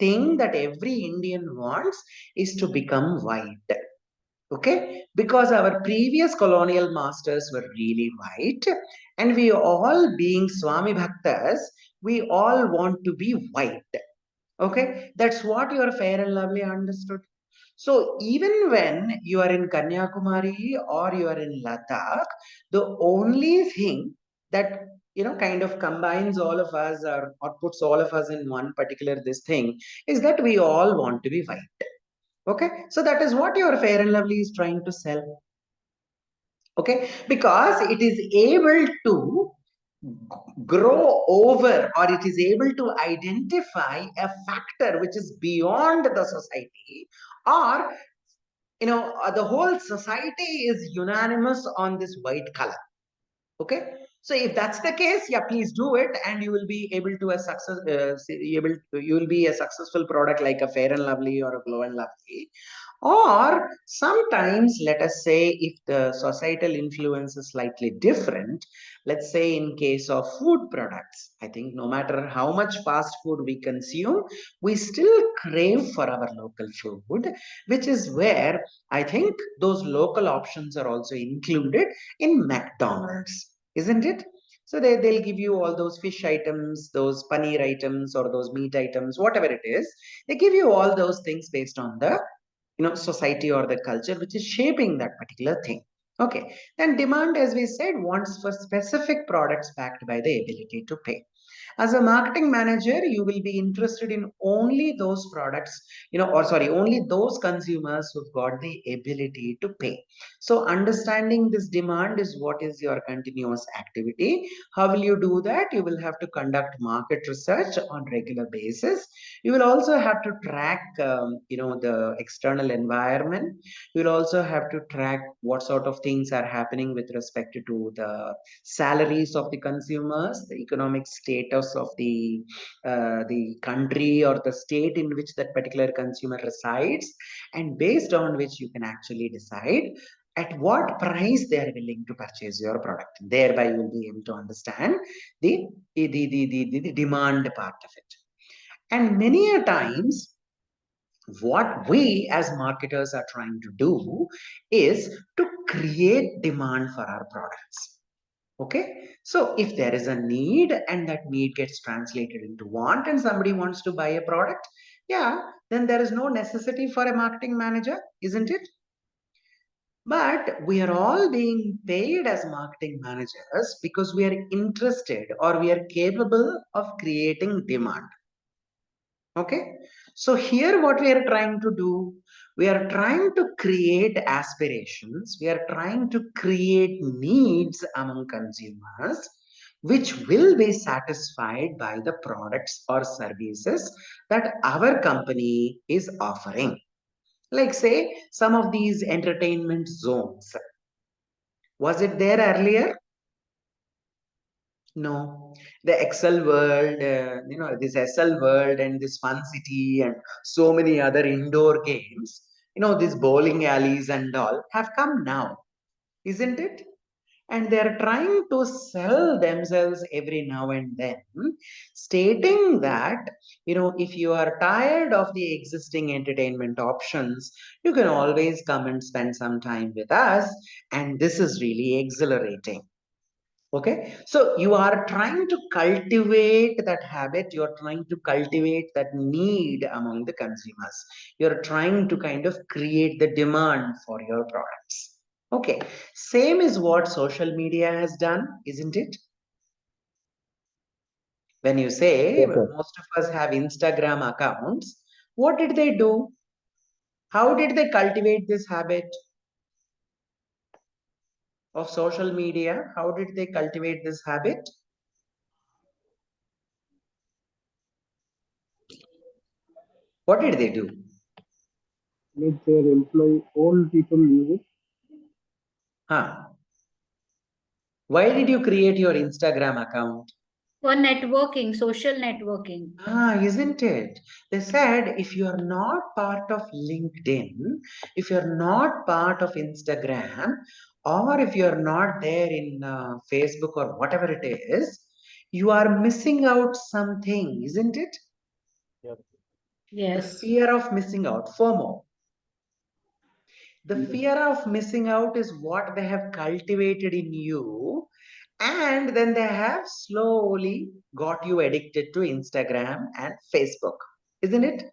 thing that every Indian wants is to become white. Okay, because our previous colonial masters were really white, and we all, being Swami Bhaktas, we all want to be white. Okay, that's what your Fair and Lovely understood. So even when you are in Kanyakumari or you are in Ladakh, the only thing that kind of combines all of us, or puts all of us in one particular this thing, is that we all want to be white. Okay, so that is what your Fair and Lovely is trying to sell. Okay, because it is able to grow over, or it is able to identify a factor which is beyond the society, or the whole society is unanimous on this white color. Okay, so if that's the case, yeah, please do it, and you will be able to you will be a successful product like a Fair and Lovely or a Glow and Lovely. Or sometimes, let us say, if the societal influence is slightly different, let's say in case of food products, I think no matter how much fast food we consume, we still crave for our local food, which is where I think those local options are also included in McDonald's, isn't it? So they'll give you all those fish items, those paneer items, or those meat items, whatever it is. They give you all those things based on the society or the culture which is shaping that particular thing. Okay, then demand, as we said, wants for specific products backed by the ability to pay. As a marketing manager, you will be interested in only those products, or sorry, only those consumers who've got the ability to pay. So understanding this demand is what is your continuous activity. How will you do that? You will have to conduct market research on regular basis. You will also have to track, the external environment. You will also have to track what sort of things are happening with respect to the salaries of the consumers, the economic status of the country or the state in which that particular consumer resides, and based on which you can actually decide at what price they are willing to purchase your product. Thereby, you will be able to understand the demand part of it. And many a times, what we as marketers are trying to do is to create demand for our products. Okay, so if there is a need and that need gets translated into want and somebody wants to buy a product, yeah, then there is no necessity for a marketing manager, isn't it? But we are all being paid as marketing managers because we are interested or we are capable of creating demand. Okay, so here what we are trying to do, we are trying to create aspirations, we are trying to create needs among consumers, which will be satisfied by the products or services that our company is offering. Like say, some of these entertainment zones. Was it there earlier? No, the Excel world, this SL world and this Fun City and so many other indoor games, these bowling alleys and all have come now, isn't it? And they're trying to sell themselves every now and then, stating that, if you are tired of the existing entertainment options, you can always come and spend some time with us. And this is really exhilarating. Okay, so you are trying to cultivate that habit, you're trying to cultivate that need among the consumers, you're trying to kind of create the demand for your products. Okay, same is what social media has done, isn't it? When you say Yes, sir. most of us have Instagram accounts, what did they do? How did they cultivate this habit of social media? How did they cultivate this habit? What did they do? Let their employee, all people use it. Huh. Why did you create your Instagram account? For networking, social networking. Isn't it? They said if you are not part of LinkedIn, if you're not part of Instagram, or if you're not there in Facebook or whatever it is, you are missing out something, isn't it? Yep. The Yes. fear of missing out, FOMO. The fear of missing out is what they have cultivated in you, and then they have slowly got you addicted to Instagram and Facebook, isn't it?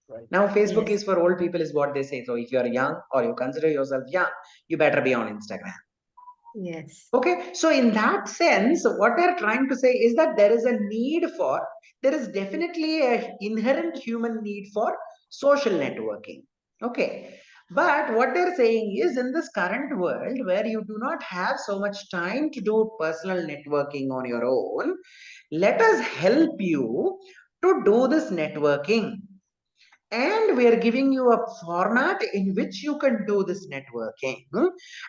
Right. Now, Facebook Yes. is for old people, is what they say. So if you're young or you consider yourself young, you better be on Instagram. Yes. Okay, so in that sense, what they're trying to say is that there is a need for, there is definitely an inherent human need for social networking. Okay, but what they're saying is in this current world where you do not have so much time to do personal networking on your own, let us help you to do this networking. And we are giving you a format in which you can do this networking.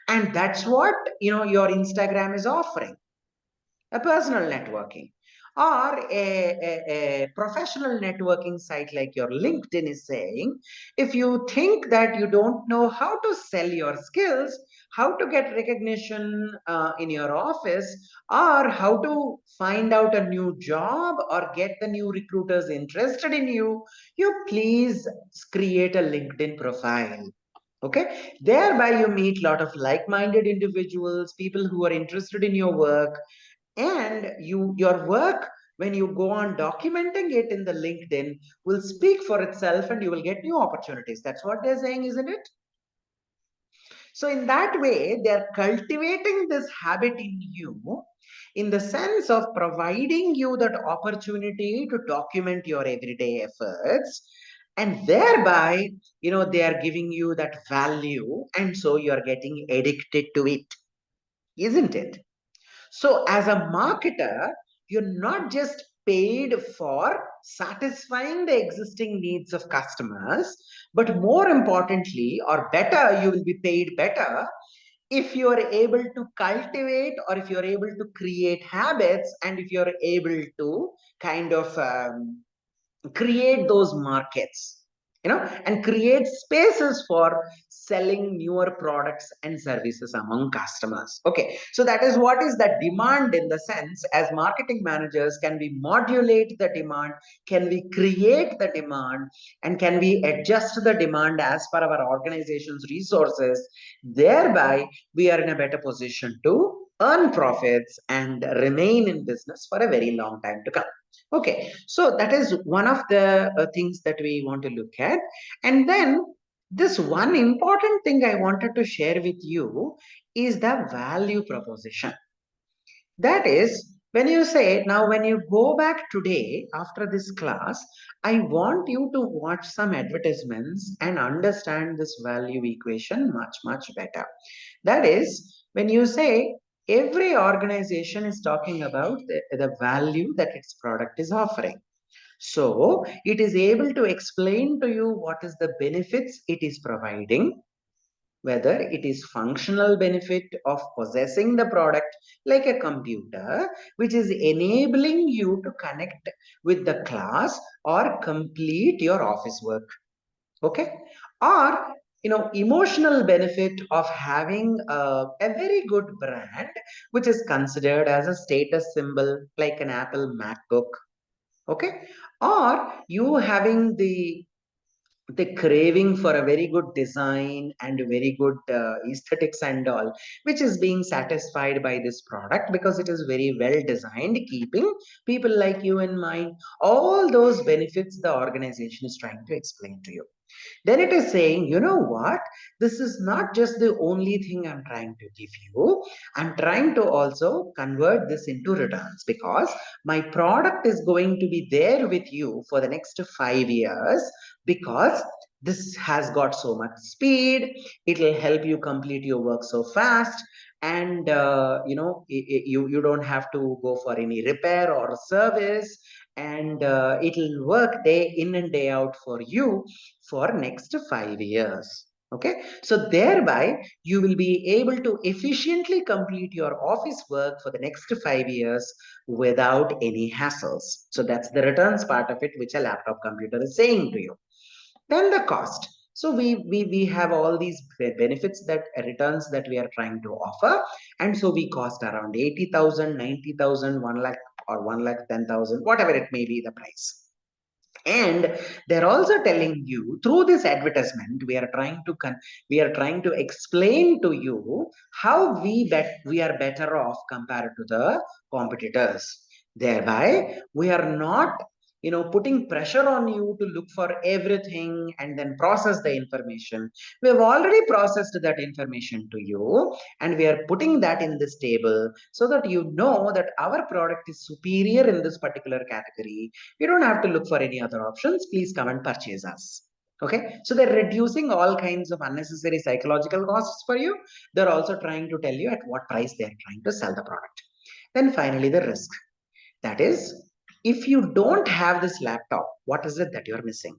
And that's what, your Instagram is offering, a personal networking, or a professional networking site like your LinkedIn is saying, if you think that you don't know how to sell your skills, how to get recognition in your office, or how to find out a new job or get the new recruiters interested in you, you please create a LinkedIn profile. Okay, thereby you meet a lot of like-minded individuals, people who are interested in your work, and your work, when you go on documenting it in the LinkedIn, will speak for itself and you will get new opportunities. That's what they're saying, isn't it? So in that way, they're cultivating this habit in you, in the sense of providing you that opportunity to document your everyday efforts, and thereby, they are giving you that value, and so you are getting addicted to it, isn't it? So, as a marketer, you're not just paid for satisfying the existing needs of customers, but more importantly, or better, you will be paid better if you are able to cultivate, or if you're able to create habits, and if you're able to kind of create those markets, and create spaces for selling newer products and services among customers. Okay, so that is what is the demand, in the sense, as marketing managers, can we modulate the demand, can we create the demand, and can we adjust the demand as per our organization's resources, thereby we are in a better position to earn profits and remain in business for a very long time to come. Okay, so that is one of the things that we want to look at. And then this one important thing I wanted to share with you is the value proposition. That is, when you say, now when you go back today after this class, I want you to watch some advertisements and understand this value equation much, much better. That is, when you say, every organization is talking about the value that its product is offering. So it is able to explain to you what is the benefits it is providing, whether it is functional benefit of possessing the product like a computer, which is enabling you to connect with the class or complete your office work. Okay, or emotional benefit of having a very good brand, which is considered as a status symbol like an Apple MacBook. Okay, or you having the craving for a very good design and very good aesthetics and all, which is being satisfied by this product because it is very well designed, keeping people like you in mind. All those benefits the organization is trying to explain to you. Then it is saying, you know what, this is not just the only thing I'm trying to give you. I'm trying to also convert this into returns, because my product is going to be there with you for the next 5 years, because this has got so much speed, it will help you complete your work so fast, and you don't have to go for any repair or service, and it will work day in and day out for you for next 5 years. Okay, so thereby you will be able to efficiently complete your office work for the next 5 years without any hassles. So that's the returns part of it, which a laptop computer is saying to you. Then the cost. So we have all these benefits, that returns that we are trying to offer, and so we cost around 80,000, 90,000, 1 lakh, or 1,10,000, whatever it may be the price. And they're also telling you, through this advertisement, we are trying to explain to you how we are better off compared to the competitors. Thereby we are not putting pressure on you to look for everything and then process the information. We have already processed that information to you, and we are putting that in this table so that you know that our product is superior in this particular category. You don't have to look for any other options. Please come and purchase us. Okay, so they're reducing all kinds of unnecessary psychological costs for you. They're also trying to tell you at what price they're trying to sell the product. Then finally, the risk. That is, if you don't have this laptop, what is it that you're missing?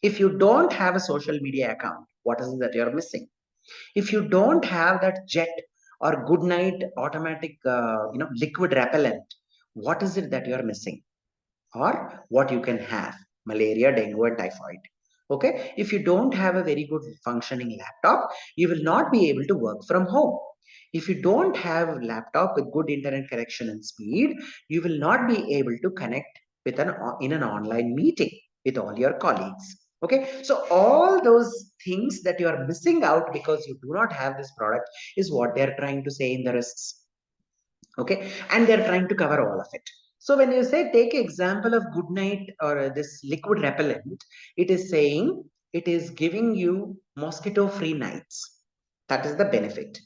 If you don't have a social media account, what is it that you're missing? If you don't have that jet or good night automatic liquid repellent, what is it that you're missing? Or what you can have: malaria, dengue, and typhoid. Okay, if you don't have a very good functioning laptop, you will not be able to work from home. If you don't have a laptop with good internet connection and speed, you will not be able to connect with in an online meeting with all your colleagues. Okay, so all those things that you are missing out because you do not have this product is what they're trying to say in the risks. Okay, and they're trying to cover all of it. So when you say, take example of good night or this liquid repellent, it is saying it is giving you mosquito free nights. That is the benefit.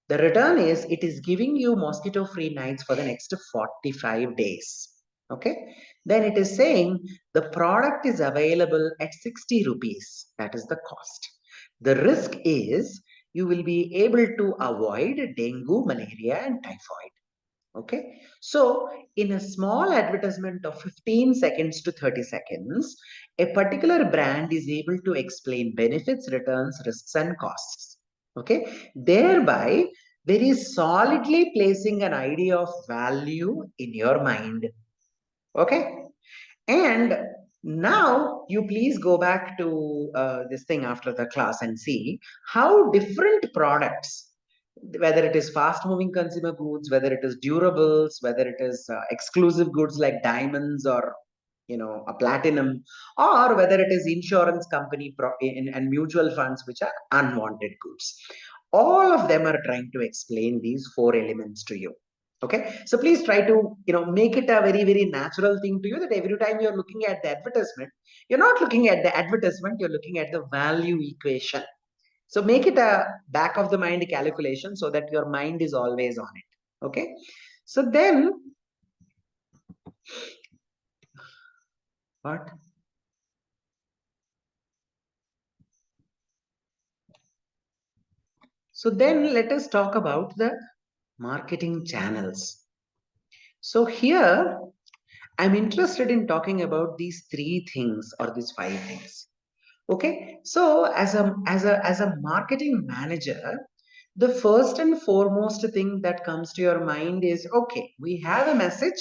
The return is it is giving you mosquito-free nights for the next 45 days. Okay. Then it is saying the product is available at 60 rupees. That is the cost. The risk is you will be able to avoid dengue, malaria, and typhoid. Okay. So in a small advertisement of 15 seconds to 30 seconds, a particular brand is able to explain benefits, returns, risks, and costs. Okay. Thereby, there is solidly placing an idea of value in your mind. Okay. And now you please go back to this thing after the class and see how different products, whether it is fast moving consumer goods, whether it is durables, whether it is exclusive goods like diamonds or a platinum, or whether it is insurance company and mutual funds which are unwanted goods, all of them are trying to explain these four elements to you. Okay, so please try to make it a very, very natural thing to you, that every time you're looking at the advertisement, you're not looking at the advertisement, you're looking at the value equation. So make it a back of the mind calculation so that your mind is always on it. Okay, so then what? So then let us talk about the marketing channels. So here I'm interested in talking about these three things or these five things. Okay, so as a marketing manager, the first and foremost thing that comes to your mind is, okay, we have a message,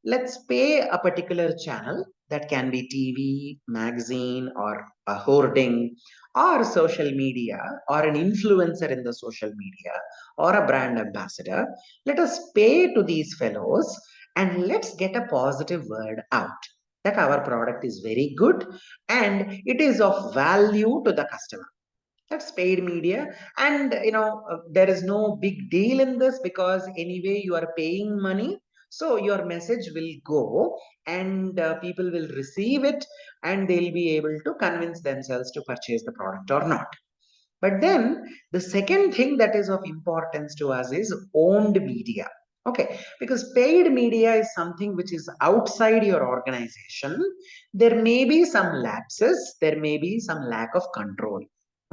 let's pay a particular channel. That can be TV, magazine, or a hoarding, or social media, or an influencer in the social media, or a brand ambassador. Let us pay to these fellows and let's get a positive word out that our product is very good and it is of value to the customer. That's paid media. And there is no big deal in this, because anyway you are paying money, so your message will go and people will receive it and they'll be able to convince themselves to purchase the product or not. But then the second thing that is of importance to us is owned media. Okay, because paid media is something which is outside your organization. There may be some lapses, there may be some lack of control.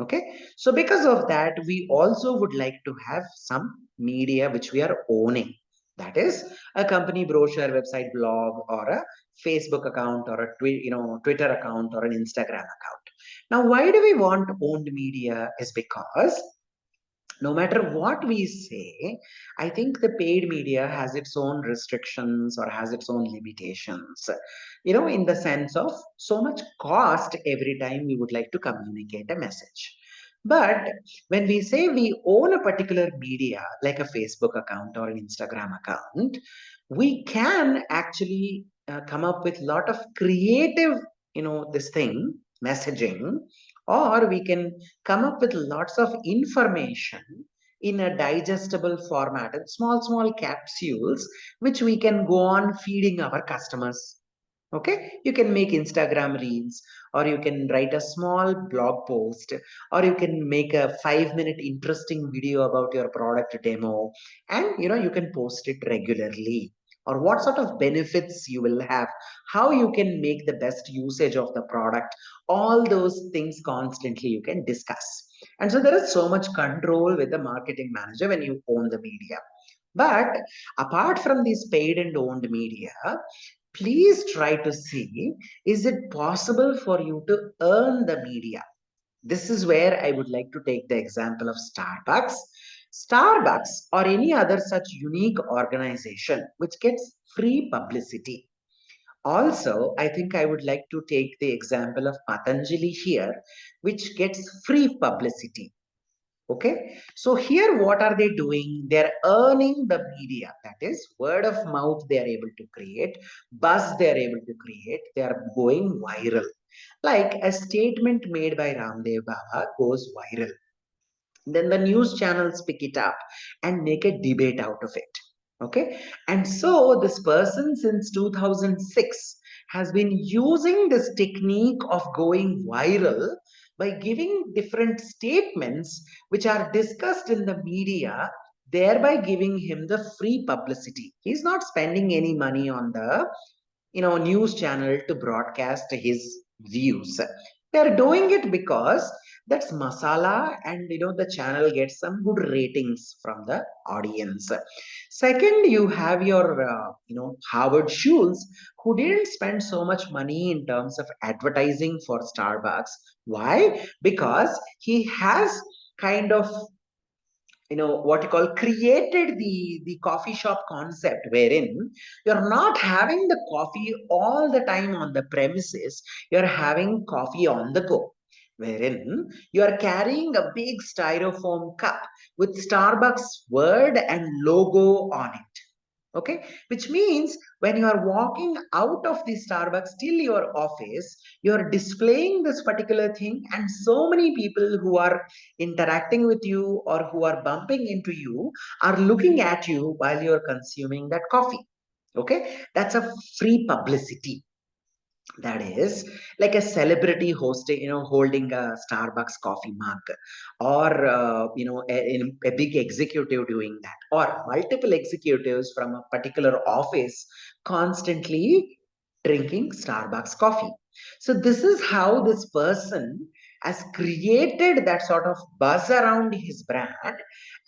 Okay, so because of that, we also would like to have some media which we are owning. That is a company brochure, website, blog, or a Facebook account, or a Twitter account, or an Instagram account. Now, why do we want owned media? Is because no matter what we say, I think the paid media has its own restrictions or has its own limitations, in the sense of so much cost every time we would like to communicate a message. But when we say we own a particular media, like a Facebook account or an Instagram account, we can actually come up with a lot of creative, this thing, messaging, or we can come up with lots of information in a digestible format and small capsules which we can go on feeding our customers. Okay, you can make Instagram reels, or you can write a small blog post, or you can make a 5-minute interesting video about your product demo, and you can post it regularly, or what sort of benefits you will have, how you can make the best usage of the product. All those things constantly you can discuss. And so there is so much control with the marketing manager when you own the media. But apart from these paid and owned media, please try to see, is it possible for you to earn the media? This is where I would like to take the example of Starbucks. Starbucks or any other such unique organization which gets free publicity. Also, I think I would like to take the example of Patanjali here, which gets free publicity. Okay, so here what are they doing? They're earning the media, that is word of mouth. They are able to create buzz, they are able to create, they are going viral. Like a statement made by Ramdev Baba goes viral, then the news channels pick it up and make a debate out of it. Okay, and so this person since 2006 has been using this technique of going viral by giving different statements which are discussed in the media thereby giving him the free publicity. He's not spending any money on the news channel to broadcast his views. They're doing it because that's masala, and the channel gets some good ratings from the audience. Second, you have your Howard Schultz, who didn't spend so much money in terms of advertising for Starbucks. Why? Because he has kind of what you call created the coffee shop concept, wherein you're not having the coffee all the time on the premises, you're having coffee on the go, wherein you are carrying a big styrofoam cup with Starbucks word and logo on it. Okay, which means when you are walking out of the Starbucks till your office, you are displaying this particular thing, and so many people who are interacting with you or who are bumping into you are looking at you while you're consuming that coffee. Okay, that's a free publicity. That is like a celebrity hosting, holding a Starbucks coffee mug, or a big executive doing that, or multiple executives from a particular office constantly drinking Starbucks coffee. So this is how this person has created that sort of buzz around his brand,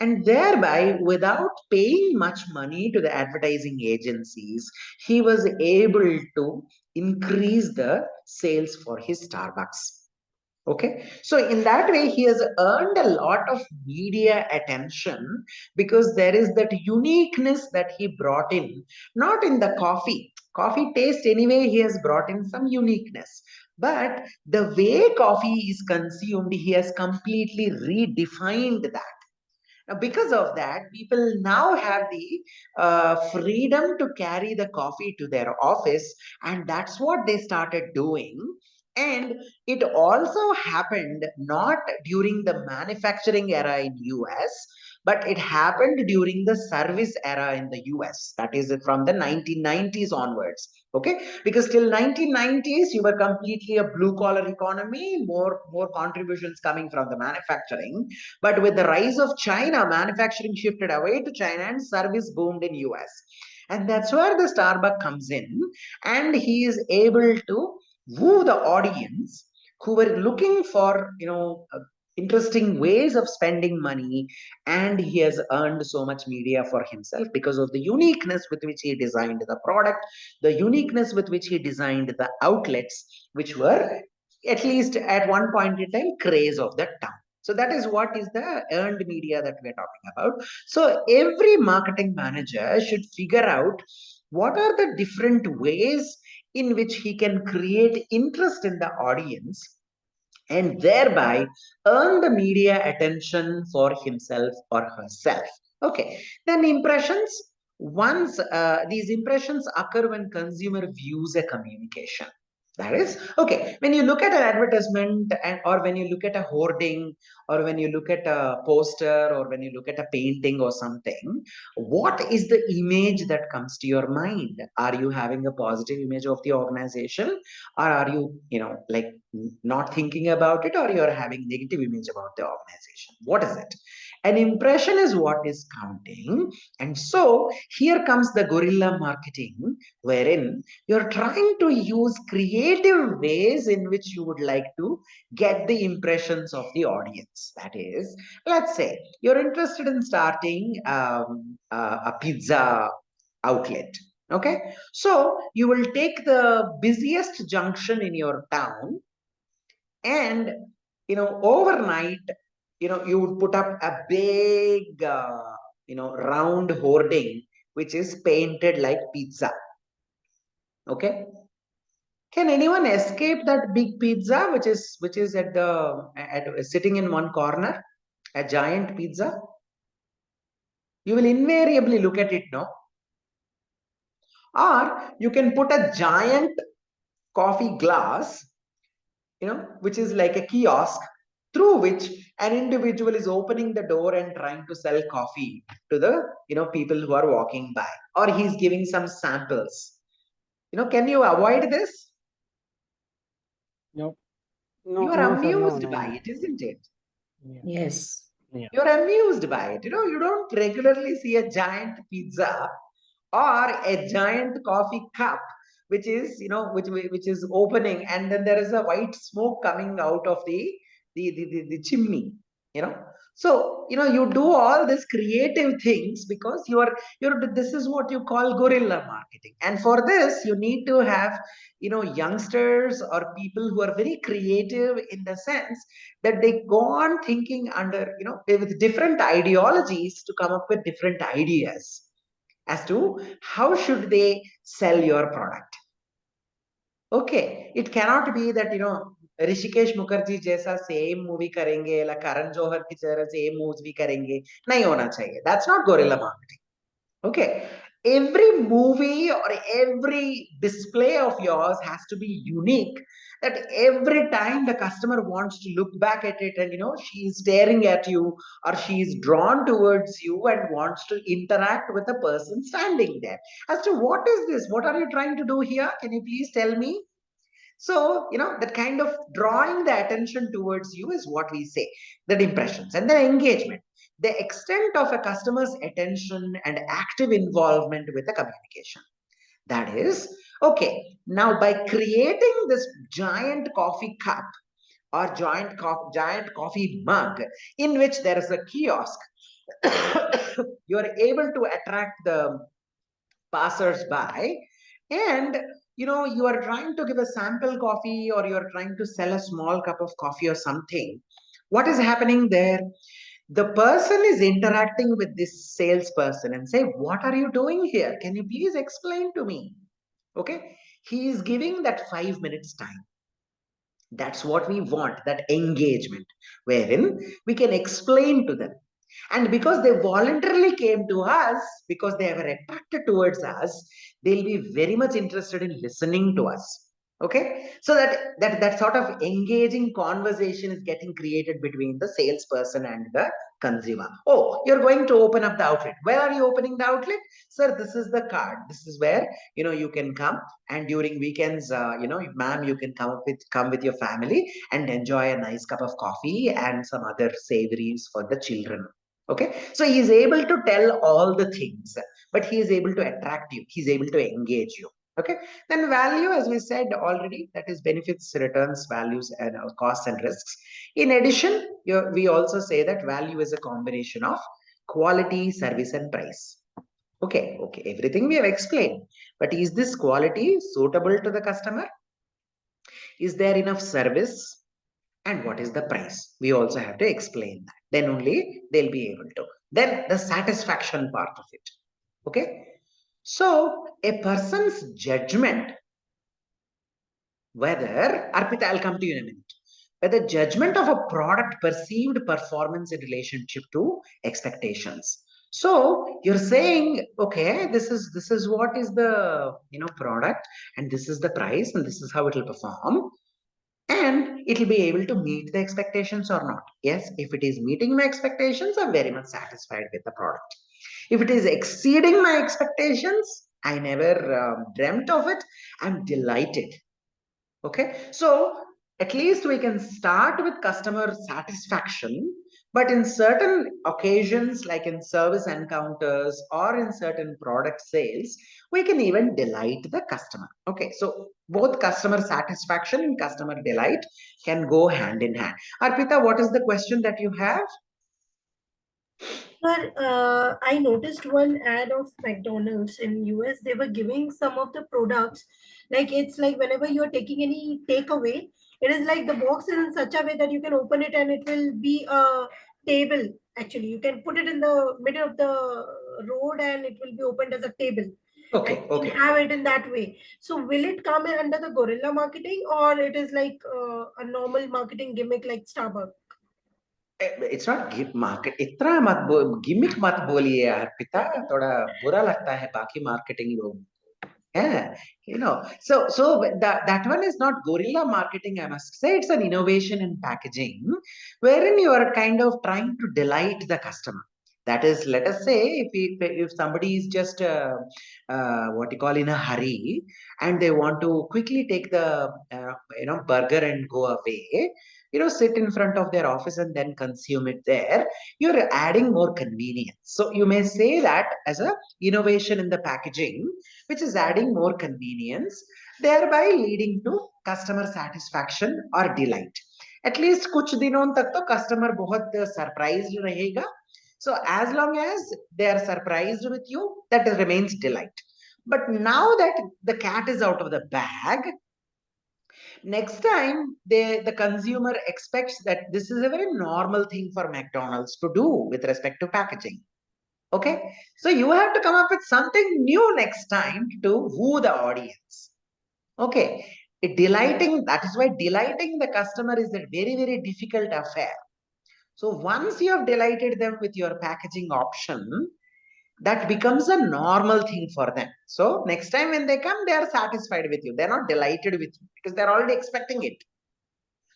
and thereby, without paying much money to the advertising agencies, he was able to increase the sales for his Starbucks. Okay, so in that way, he has earned a lot of media attention because there is that uniqueness that he brought in, not in the coffee taste anyway, he has brought in some uniqueness, but the way coffee is consumed, he has completely redefined that. Now, because of that, people now have the freedom to carry the coffee to their office, and that's what they started doing. And it also happened not during the manufacturing era in US, but it happened during the service era in the US. That is from the 1990s onwards. Okay, because till 1990s you were completely a blue collar economy, more contributions coming from the manufacturing. But with the rise of China, manufacturing shifted away to China and service boomed in US. And that's where the Starbucks comes in, and he is able to woo the audience who were looking for, interesting ways of spending money, and he has earned so much media for himself because of the uniqueness with which he designed the product, the uniqueness with which he designed the outlets, which were, at least at one point in time, craze of the town. So that is what is the earned media that we're talking about. So every marketing manager should figure out what are the different ways in which he can create interest in the audience and thereby earn the media attention for himself or herself. Okay, then impressions. Once these impressions occur when consumer views a communication. That is, okay, when you look at an advertisement, or when you look at a hoarding, or when you look at a poster, or when you look at a painting or something, what is the image that comes to your mind? Are you having a positive image of the organization, or are you, like not thinking about it, or you're having negative image about the organization? What is it? An impression is what is counting. And so here comes the guerrilla marketing, wherein you're trying to use creative ways in which you would like to get the impressions of the audience. That is, let's say you're interested in starting a pizza outlet. Okay, so you will take the busiest junction in your town, and overnight, you would put up a big round hoarding which is painted like pizza. Okay, can anyone escape that big pizza which is at sitting in one corner, a giant pizza? You will invariably look at it, no? Or you can put a giant coffee glass, which is like a kiosk, through which an individual is opening the door and trying to sell coffee to the people who are walking by, or he's giving some samples. Can you avoid this? No, You no, are no, sir, no, amused no, by no. it, isn't it? Yeah. Yes. Yeah. You're amused by it. You don't regularly see a giant pizza or a giant coffee cup which is which is opening, and then there is a white smoke coming out of the chimney. So you do all these creative things because you're this is what you call guerrilla marketing. And for this you need to have youngsters or people who are very creative, in the sense that they go on thinking under with different ideologies to come up with different ideas as to how should they sell your product. Okay, it cannot be that Rishikesh Mukherjee जैसा same movie करेंगे या करण जौहर की तरह same movie करेंगे, नहीं होना चाहिए. That's not guerrilla marketing. Okay, every movie or every display of yours has to be unique, that every time the customer wants to look back at it and she is staring at you, or she is drawn towards you and wants to interact with the person standing there as to what is this, what are you trying to do here, can you please tell me. So, that kind of drawing the attention towards you is what we say, the impressions. And then engagement, the extent of a customer's attention and active involvement with the communication. That is, okay, now by creating this giant coffee cup or giant coffee mug in which there is a kiosk, you are able to attract the passers-by, and you are trying to give a sample coffee, or you are trying to sell a small cup of coffee or something. What is happening there? The person is interacting with this salesperson and say, what are you doing here, can you please explain to me? Okay, he is giving that 5 minutes time. That's what we want, that engagement, wherein we can explain to them. And because they voluntarily came to us, because they were attracted towards us, they'll be very much interested in listening to us. Okay, so that sort of engaging conversation is getting created between the salesperson and the consumer. Oh, you're going to open up the outlet. Where are you opening the outlet? Sir, this is the card. This is where you can come, and during weekends, ma'am, you can come with your family and enjoy a nice cup of coffee and some other savories for the children. Okay, so he is able to tell all the things, but he is able to attract you, he's able to engage you. Okay, then value, as we said already, that is benefits, returns, values, and costs and risks. In addition, we also say that value is a combination of quality, service, and price. Okay, everything we have explained, but is this quality suitable to the customer? Is there enough service? And what is the price? We also have to explain that. Then only they'll be able to. Then the satisfaction part of it. Okay. So a person's judgment, whether, Arpita, I'll come to you in a minute, whether judgment of a product perceived performance in relationship to expectations. So you're saying, okay, this is what is the product, and this is the price, and this is how it will perform, and it will be able to meet the expectations or not. Yes, if it is meeting my expectations, I'm very much satisfied with the product. If it is exceeding my expectations, I never dreamt of it, I'm delighted. Okay, so at least we can start with customer satisfaction, but in certain occasions, like in service encounters or in certain product sales, we can even delight the customer. Okay, so both customer satisfaction and customer delight can go hand in hand. Arpita, what is the question that you have? Sir, I noticed one ad of McDonald's in US. They were giving some of the products, like it's like whenever you're taking any takeaway, it is like the box is in such a way that you can open it and it will be a table. Actually, you can put it in the middle of the road and it will be opened as a table. Okay, and you can have it in that way. So will it come in under the guerrilla marketing, or it is like a normal marketing gimmick like Starbucks? It's not market. इतना मत gimmick मत बोलिए यार पिता, थोड़ा बुरा लगता है बाकी मार्केटिंग लोग. Yeah, so that one is not guerrilla marketing, I must say. It's an innovation in packaging, wherein you are kind of trying to delight the customer. That is, let us say if somebody is just what you call in a hurry and they want to quickly take the burger and go away, sit in front of their office and then consume it there, you're adding more convenience. So you may say that as a innovation in the packaging, which is adding more convenience, thereby leading to customer satisfaction or delight. At least कुछ दिनों तक तो customer बहुत surprised रहेगा. So as long as they are surprised with you, that remains delight. But now that the cat is out of the bag, next time the consumer expects that this is a very normal thing for McDonald's to do with respect to packaging. Okay, so you have to come up with something new next time to woo the audience. Okay, delighting, that is why delighting the customer is a very, very difficult affair. So once you have delighted them with your packaging option, that becomes a normal thing for them. So next time when they come, they are satisfied with you. They're not delighted with you because they're already expecting it.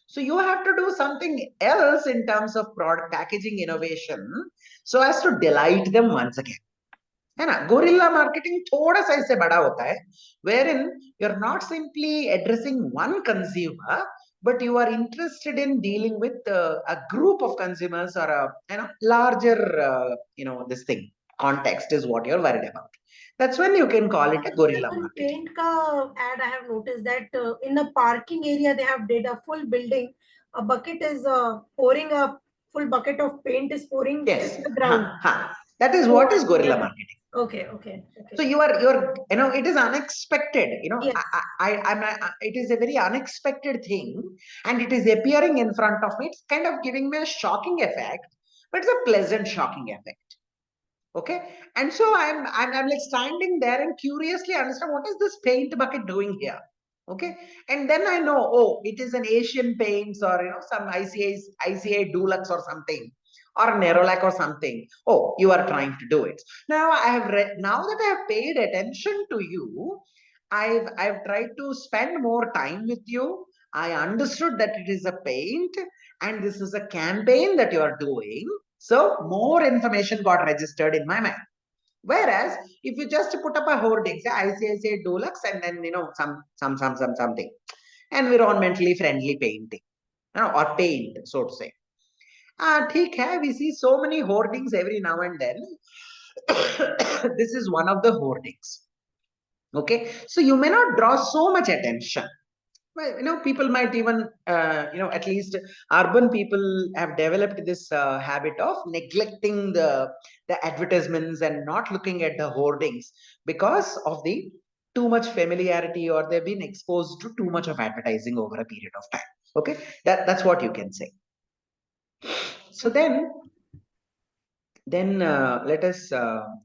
So you have to do something else in terms of product packaging innovation so as to delight them once again. है ना, gorilla marketing थोड़ा सा इससे बड़ा होता है, wherein you're not simply addressing one consumer, but you are interested in dealing with a group of consumers or a larger this thing context is what you're worried about. That's when you can call it a gorilla marketing. Paint ka ad I have noticed that in the parking area they have did a full building. A bucket is pouring a full bucket of paint is pouring Yes, to the ground. That is what is gorilla marketing. Okay. So you're it is unexpected. Yes. It is a very unexpected thing, and it is appearing in front of me. It's kind of giving me a shocking effect, but it's a pleasant shocking effect. Okay, and so I'm like standing there and curiously understand what is this paint bucket doing here. Okay, and then I know, oh, it is an Asian Paints or some ICA Dulux or something, or Nerolac or something. Oh, you are trying to do it. Now I have now that I have paid attention to you, I've tried to spend more time with you. I understood that it is a paint and this is a campaign that you are doing. So more information got registered in my mind. Whereas if you just put up a hoarding, say ICICI Dulux and then something environmentally friendly painting, or paint, so to say. ठीक है, we see so many hoardings every now and then. This is one of the hoardings. Okay, so you may not draw so much attention. Well, people might even, at least urban people have developed this habit of neglecting the advertisements and not looking at the hoardings because of the too much familiarity, or they've been exposed to too much of advertising over a period of time. Okay, that's what you can say. So then let us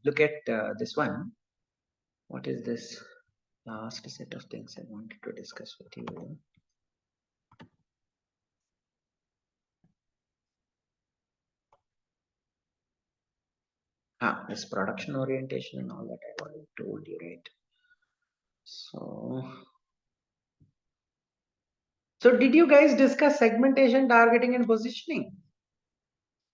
look at this one. What is this last set of things I wanted to discuss with you? This production orientation and all that I already told you, right? So did you guys discuss segmentation, targeting, and positioning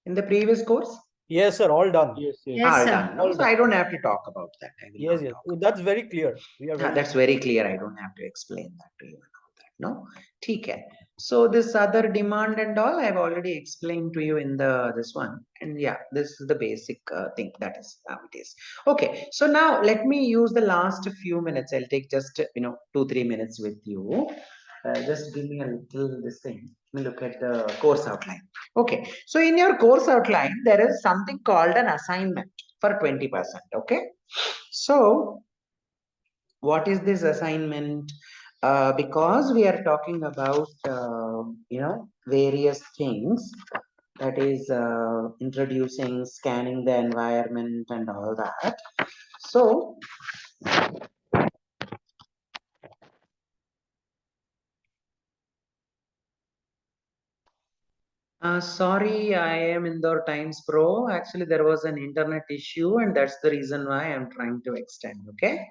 in the previous course? Yes, sir. All done. Yes, All sir. done. No? So I don't have to talk about that. I will Yes. That's very clear. We are very that's very clear. I don't have to explain that to you and all that. No? Okay. So this other demand and all I have already explained to you in this one. And yeah, this is the basic thing. That is how it is. Okay. So now let me use the last few minutes. I'll take just 2-3 minutes with you. Just give me a little this thing. Let me look at the course outline. Okay. So in your course outline, there is something called an assignment for 20%. Okay. So what is this assignment? Because we are talking about various things, that is introducing, scanning the environment and all that. So sorry, I am Indore Times Pro. Actually, there was an internet issue, and that's the reason why I'm trying to extend. Okay,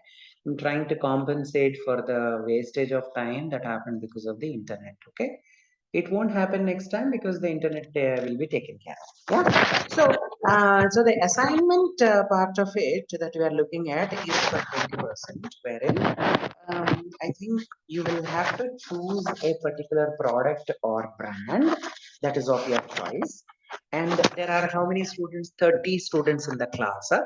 I'm trying to compensate for the wastage of time that happened because of the internet. Okay, It won't happen next time because the internet will be taken care of. Yeah. So the assignment part of it that we are looking at is for 20%, wherein I think you will have to choose a particular product or brand that is of your choice. And there are how many students? 30 students in the class. Huh?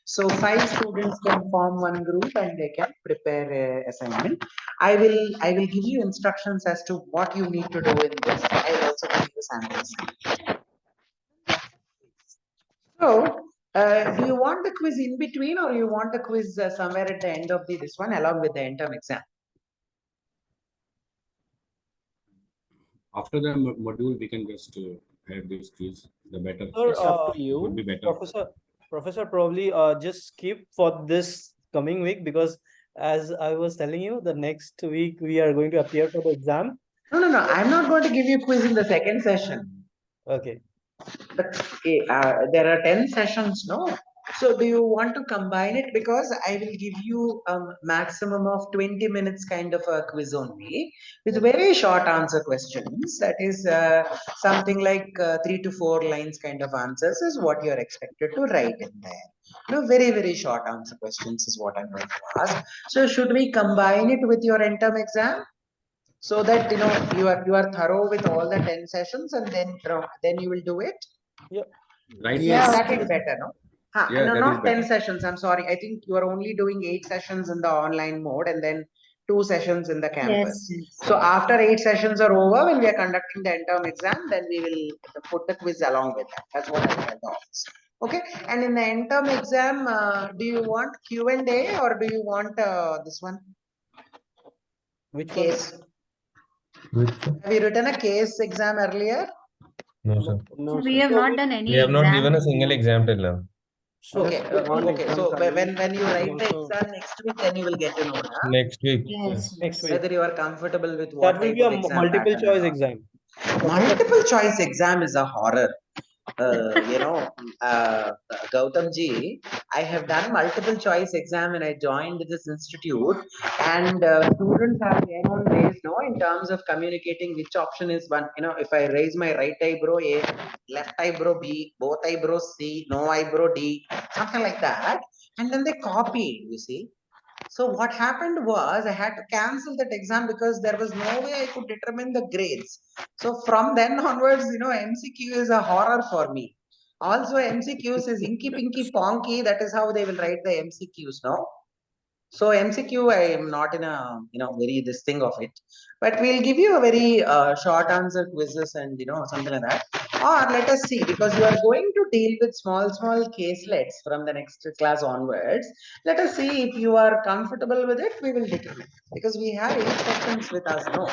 So 5 students can form one group and they can prepare a assignment. I will give you instructions as to what you need to do in this. I will also give you samples. So do you want the quiz in between or you want the quiz somewhere at the end of this one along with the end-term exam? After the module, we can just have this quiz. The better. Sir, It's up to you. Would be better. Professor, probably just skip for this coming week, because as I was telling you, the next week we are going to appear for the exam. No. I'm not going to give you quiz in the second session. Okay. But there are 10 sessions, no? So do you want to combine it? Because I will give you a maximum of 20 minutes kind of a quiz only with very short answer questions. That is something like 3 to 4 lines kind of answers is what you're expected to write in there. No, very short answer questions is what I'm going to ask. So should we combine it with your end-term exam? So that you are thorough with all the 10 sessions and then you will do it. Yeah. Right. Yeah, that is better, no? Yeah, no, that not is 10 better. sessions. I'm sorry. I think you are only doing 8 sessions in the online mode and then 2 sessions in the campus. Yes. So after 8 sessions are over, when we are conducting the end-term exam, then we will put the quiz along with that. That's what I tell the office. Okay. And in the end-term exam, do you want Q&A or do you want this one? Which Case? Which one? Have you written a case exam earlier? No, sir. No, We sir. have not done any We have not given exam. a single exam till now. So Okay, one okay. exam So coming. when you write the Also, exam next week, then you will get to know Next week. Yes. next week. whether you are comfortable with That what will type be a of exam multiple pattern choice and all. exam. Multiple choice exam is a horror. You know, Gautam ji, I have done multiple choice exam when I joined this institute, and students have their own ways, no, in terms of communicating which option is one. You know, if I raise my right eyebrow A, left eyebrow B, both eyebrows C, no eyebrow D, something like that, and then they copy. You see. So what happened was I had to cancel that exam because there was no way I could determine the grades. So from then onwards, MCQ is a horror for me. Also, MCQs is inky pinky ponky. That is how they will write the MCQs, no? So MCQ, I am not in a very this thing of it, but we'll give you a very short answer quizzes and something like that. Or let us see, because you are going to deal with small caselets from the next class onwards. Let us see if you are comfortable with it. We will determine, because we have 8 sessions with us, no?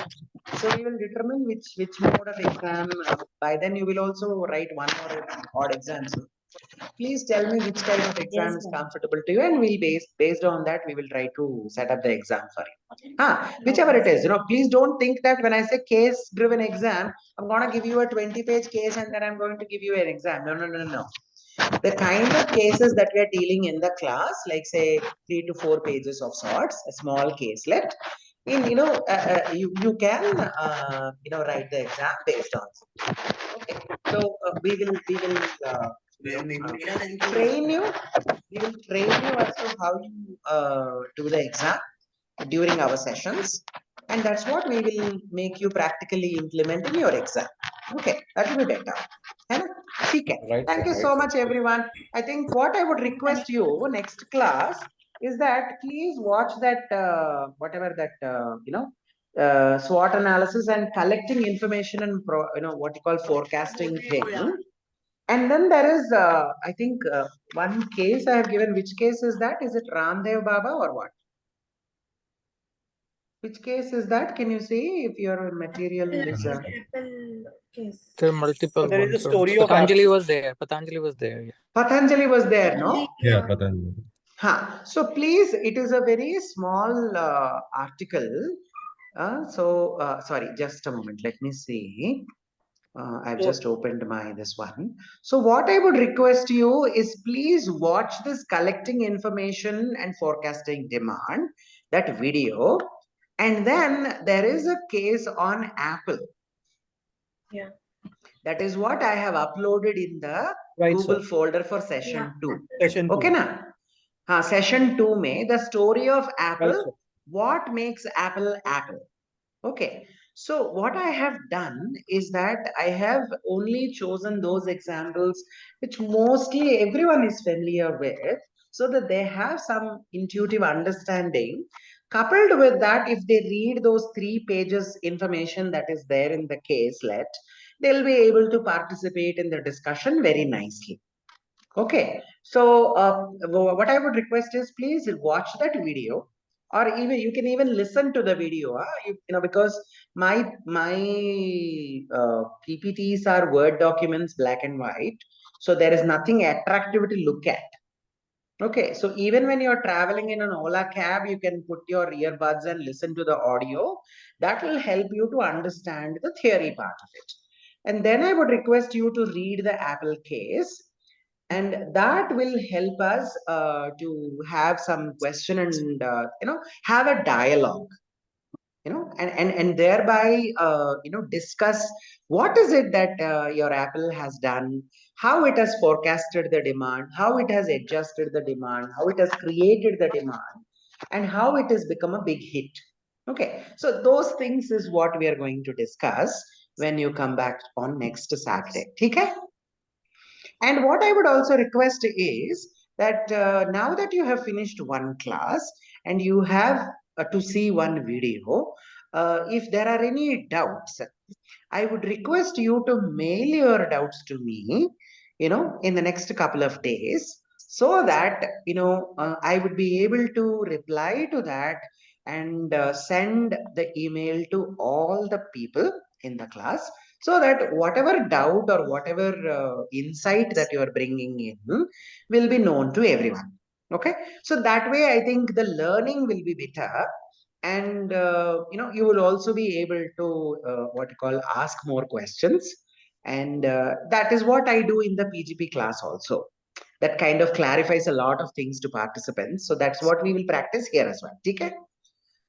So we will determine which mode of exam. By then you will also write one or odd exams. Please tell me which type of exam Yes, is sir. comfortable to you, and we'll based on that we will try to set up the exam for you. Whichever it is, please don't think that when I say case driven exam, I'm going to give you a 20-page case and then I'm going to give you an exam. No. The kind of cases that we are dealing in the class, like say 3 to 4 pages of sorts, a small caselet, in you can write the exam based on. Okay, so we will train you. We will train you as to how you do the exam during our sessions, and that's what we will make you practically implement in your exam. Okay, that will be better. Okay. Right, Thank sir. you so much, everyone. I think what I would request you next class is that please watch that whatever that SWOT analysis and collecting information and what you call forecasting thing. And then there is, I think, one case I have given. Which case is that? Is it Ramdev Baba or what? Which case is that? Can you see if your material is? Apple case. There are multiple There is ones. a story of Patanjali Apple. was there. Patanjali was there. Yeah. Patanjali was there, no? Yeah, Patanjali. So please, it is a very small article. Sorry, just a moment. Let me see. I've just opened my this one. So what I would request you is please watch this collecting information and forecasting demand, that video. And then there is a case on Apple. Yeah. That is what I have uploaded in the Right, Google sir. folder for session Yeah. 2. Session Okay, 2. na? Session 2 में the story of Right, Apple, sir. what makes Apple Apple. Okay, so what I have done is that I have only chosen those examples which mostly everyone is familiar with, so that they have some intuitive understanding. Coupled with that, if they read those 3 pages information that is there in the caselet, they'll be able to participate in the discussion very nicely. Okay, so what I would request is please watch that video, or even you can even listen to the video. Because my PPTs are Word documents, black and white, so there is nothing attractive to look at. Okay, so even when you're traveling in an Ola cab, you can put your earbuds and listen to the audio. That will help you to understand the theory part of it. And then I would request you to read the Apple case, and that will help us to have some question and have a dialogue, and thereby discuss what is it that your Apple has done, how it has forecasted the demand, how it has adjusted the demand, how it has created the demand, and how it has become a big hit. Okay, so those things is what we are going to discuss when you come back on next Saturday. Okay. And what I would also request is that now that you have finished one class and you have to see one video, if there are any doubts, I would request you to mail your doubts to me, in the next couple of days, so that, I would be able to reply to that and send the email to all the people in the class, so that whatever doubt or whatever insight that you are bringing in will be known to everyone. Okay, so that way I think the learning will be better, and you will also be able to what you call ask more questions, and that is what I do in the PGP class also. That kind of clarifies a lot of things to participants, so that's what we will practice here as well. Okay,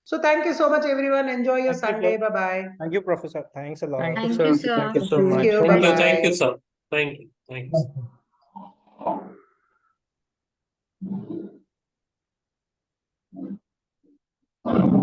so thank you so much everyone, enjoy your Thank you, Sunday. sir. Bye bye. Thank you, Professor. Thanks a lot. Thank you, sir. Thank you so Thank much. you. Bye bye. Sir. Thank you. Thank you.